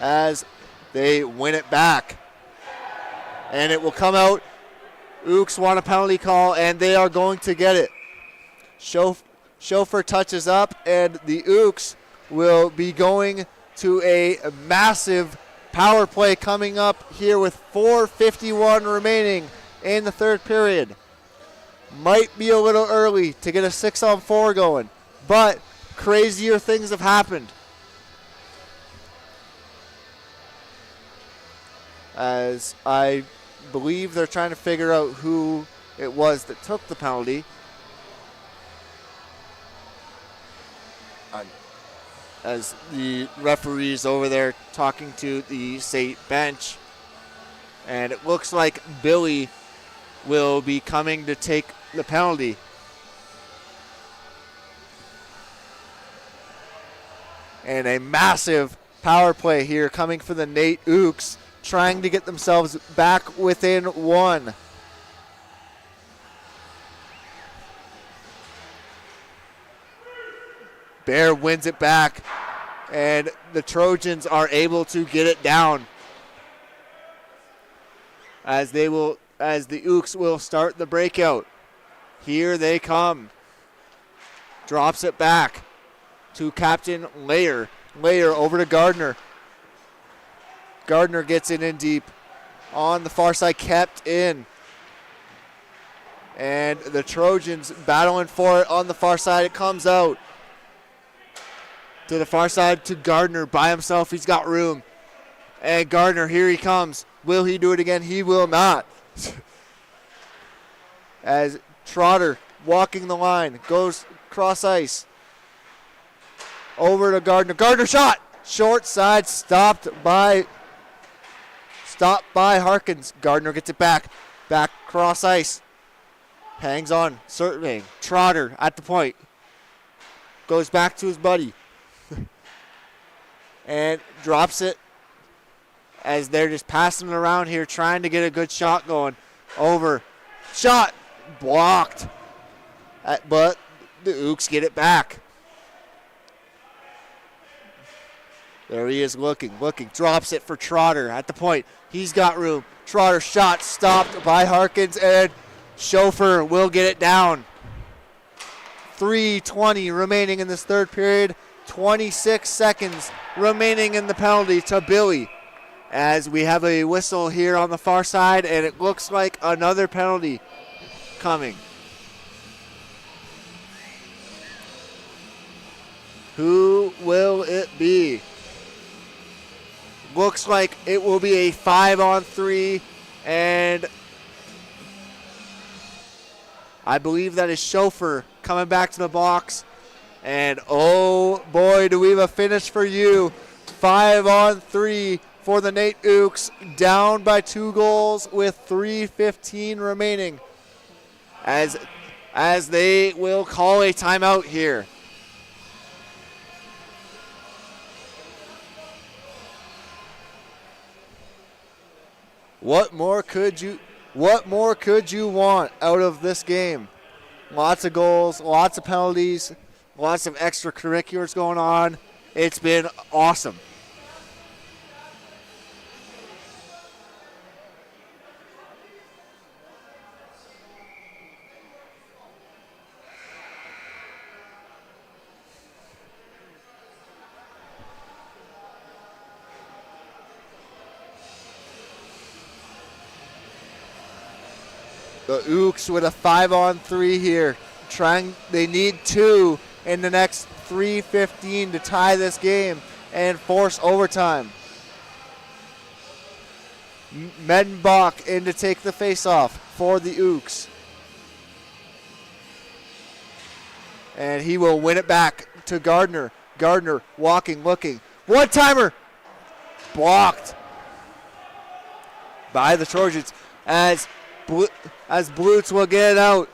as they win it back. And it will come out. Ooks want a penalty call, and they are going to get it. Schofer touches up, and the Ooks will be going to a massive power play coming up here with 4:51 remaining in the third period. Might be a little early to get a 6-on-4 going, but crazier things have happened. As I believe they're trying to figure out who it was that took the penalty. As the referee's over there talking to the SAIT bench. And it looks like Billy will be coming to take the penalty. And a massive power play here coming for the NAIT Ooks, trying to get themselves back within 1. Bear wins it back, and the Trojans are able to get it down. As the Ooks will start the breakout. Here they come. Drops it back to Captain Layer. Layer over to Gardner. Gardner gets it in deep. On the far side, kept in. And the Trojans battling for it on the far side. It comes out. To the far side to Gardner by himself. He's got room. And Gardner, here he comes. Will he do it again? He will not. As Trotter walking the line, goes cross ice. Over to Gardner. Gardner shot! Short side, stopped by Harkins. Gardner gets it back. Back cross ice. Hangs on, surveying. Trotter at the point. Goes back to his buddy. And drops it as they're just passing it around here, trying to get a good shot going. Over. Shot! Blocked. But the Ooks get it back. There he is looking. Drops it for Trotter at the point. He's got room. Trotter shot stopped by Harkins, and Chauffeur will get it down. 3:20 remaining in this third period. 26 seconds remaining in the penalty to Billy. As we have a whistle here on the far side, and it looks like another penalty coming. Who will it be? Looks like it will be a 5-on-3, and I believe that is Chauffeur coming back to the box. And oh boy, do we have a finish for you. 5-on-3 for the NAIT Ooks, down by 2 goals with 3:15 remaining. As they will call a timeout here. What more could you want out of this game? Lots of goals, lots of penalties, lots of extracurriculars going on. It's been awesome. The Ooks with a 5-on-3 here. They need 2 in the next 3:15 to tie this game and force overtime. Medenbach in to take the faceoff for the Ooks. And he will win it back to Gardner. Gardner walking, looking. One-timer! Blocked by the Trojans as Blutz will get it out.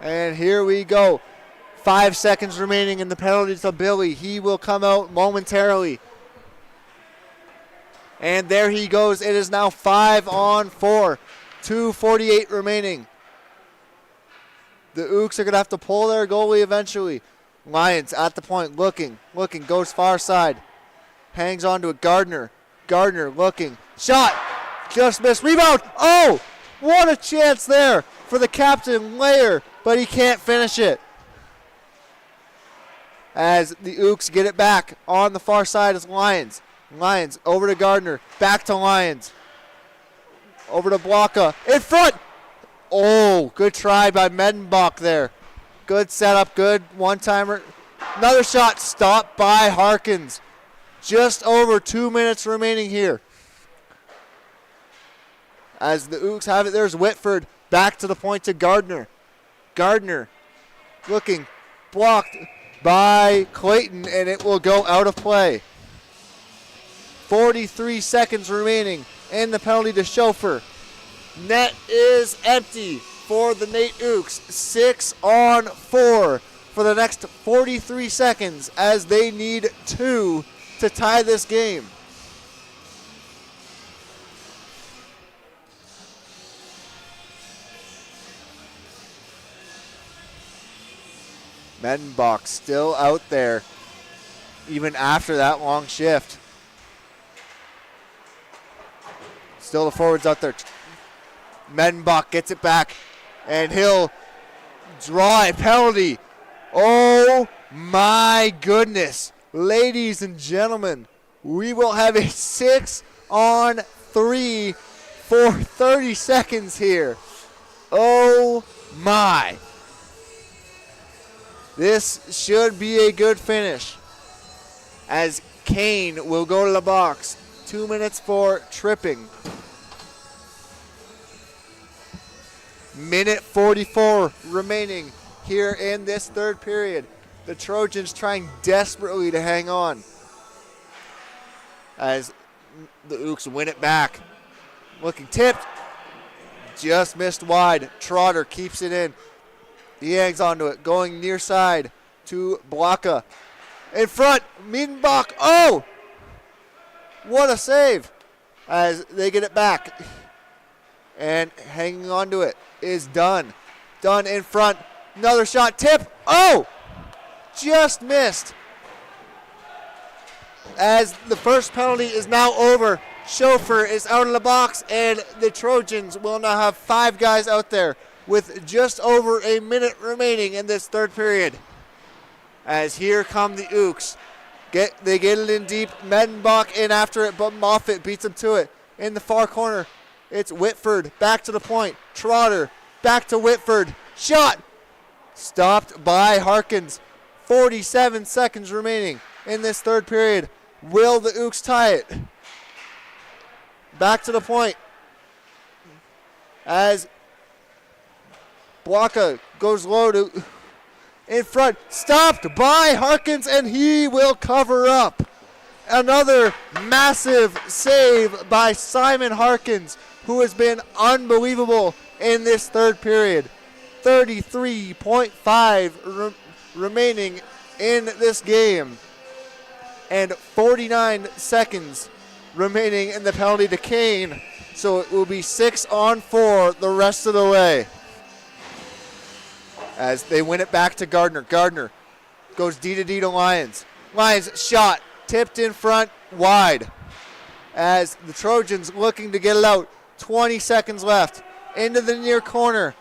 And here we go. 5 seconds remaining in the penalty to Billy. He will come out momentarily. And there he goes. It is now 5-on-4. 2:48 remaining. The Ooks are going to have to pull their goalie eventually. Lions at the point, looking, goes far side. Hangs on to it. Gardner looking. Shot! Just missed. Rebound! Oh! What a chance there for the captain, Layer, but he can't finish it. As the Ooks get it back on the far side is Lions. Lions over to Gardner. Back to Lions. Over to Blocka. In front! Oh, good try by Medenbach there. Good setup, good one-timer. Another shot stopped by Harkins. Just over 2 minutes remaining here. As the Ooks have it, there's Whitford. Back to the point to Gardner. Gardner looking, blocked by Clayton, and it will go out of play. 43 seconds remaining, and the penalty to Chauffeur. Net is empty for the NAIT Ooks. 6-on-4 for the next 43 seconds as they need 2 to tie this game. Medenbach still out there even after that long shift. Still the forwards out there. Medenbach gets it back, and he'll draw a penalty. Oh my goodness. Ladies and gentlemen, we will have a 6-on-3 for 30 seconds here. Oh my. This should be a good finish as Kane will go to the box. 2 minutes for tripping. Minute 44 remaining here in this third period. The Trojans trying desperately to hang on as the Ooks win it back. Looking tipped. Just missed wide. Trotter keeps it in. He hangs onto it. Going near side to Blaka. In front, Miedenbach. Oh! What a save as they get it back. And hanging onto it is Dunn. Dunn in front. Another shot. Tip. Oh! Just missed. As the first penalty is now over. Chauffeur is out of the box, and the Trojans will now have 5 guys out there with just over a minute remaining in this third period. As here come the Ooks. They get it in deep. Medenbach in after it, but Moffitt beats him to it. In the far corner, it's Whitford. Back to the point. Trotter. Back to Whitford. Shot. Stopped by Harkins. 47 seconds remaining in this third period. Will the Ooks tie it? Back to the point. As Blaka goes low to in front. Stopped by Harkins, and he will cover up. Another massive save by Simon Harkins, who has been unbelievable in this third period. 33.5 remaining in this game. And 49 seconds remaining in the penalty to Kane. So it will be 6-on-4 the rest of the way. As they win it back to Gardner. Gardner goes D to Lyons. Lyons shot, tipped in front, wide. As the Trojans looking to get it out. 20 seconds left. Into the near corner.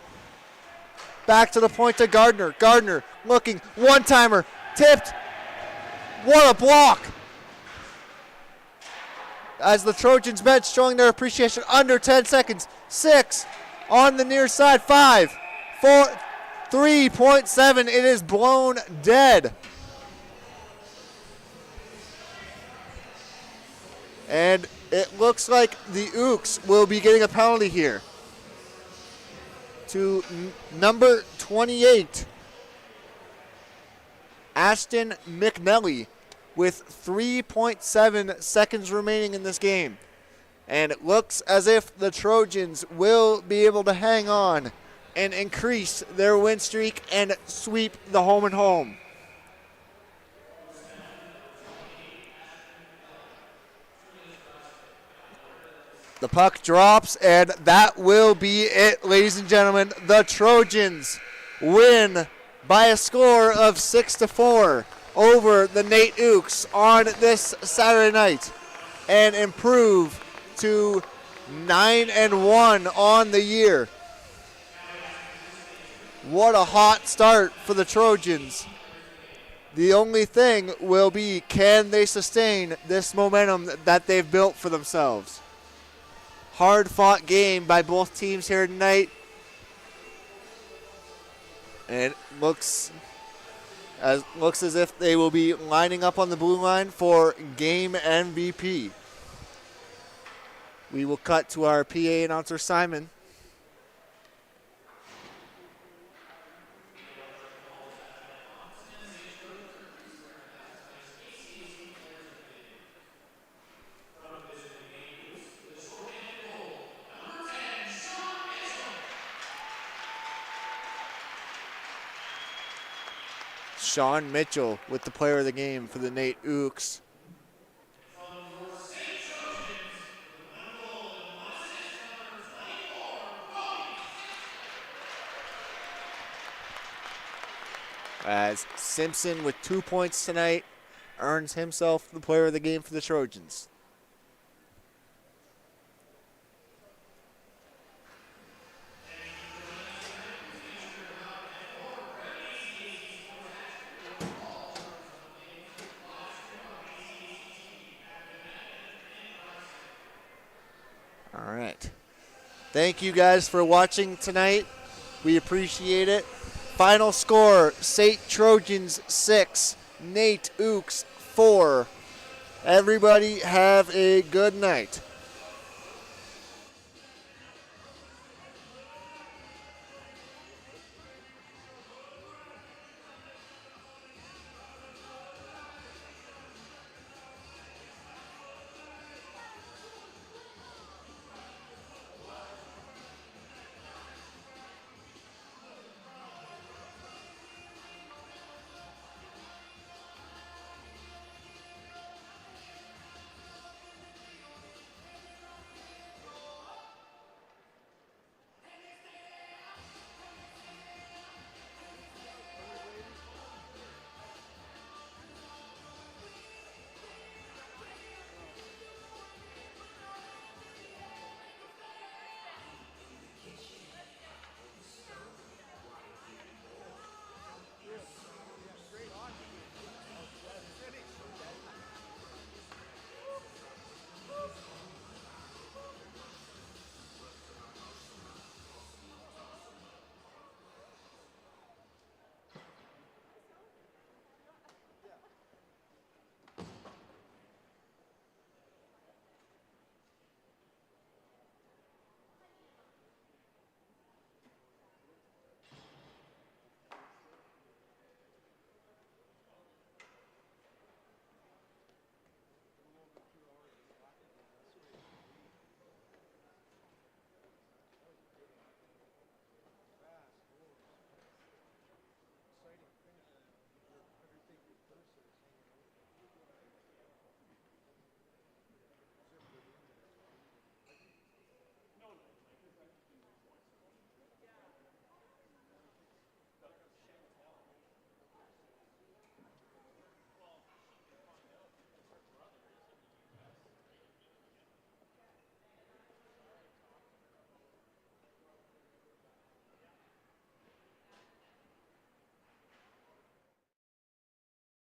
Back to the point to Gardner. Gardner looking, one-timer, tipped. What a block. As the Trojans bench showing their appreciation, under 10 seconds. 6 on the near side. 5, 4, 3.7. It is blown dead. And it looks like the Ooks will be getting a penalty here. To number 28, Ashton McNelly, with 3.7 seconds remaining in this game. And it looks as if the Trojans will be able to hang on and increase their win streak and sweep the home and home. The puck drops, and that will be it, ladies and gentlemen. The Trojans win by a score of 6-4 over the NAIT Ooks on this Saturday night and improve to 9-1 on the year. What a hot start for the Trojans. The only thing will be, can they sustain this momentum that they've built for themselves? Hard-fought game by both teams here tonight. And it looks as if they will be lining up on the blue line for game MVP. We will cut to our PA announcer, Simon. Sean Mitchell with the player of the game for the NAIT Ooks. As Simpson with 2 points tonight earns himself the player of the game for the Trojans. All right. Thank you guys for watching tonight. We appreciate it. Final score, SAIT Trojans 6, NAIT Ooks 4. Everybody have a good night.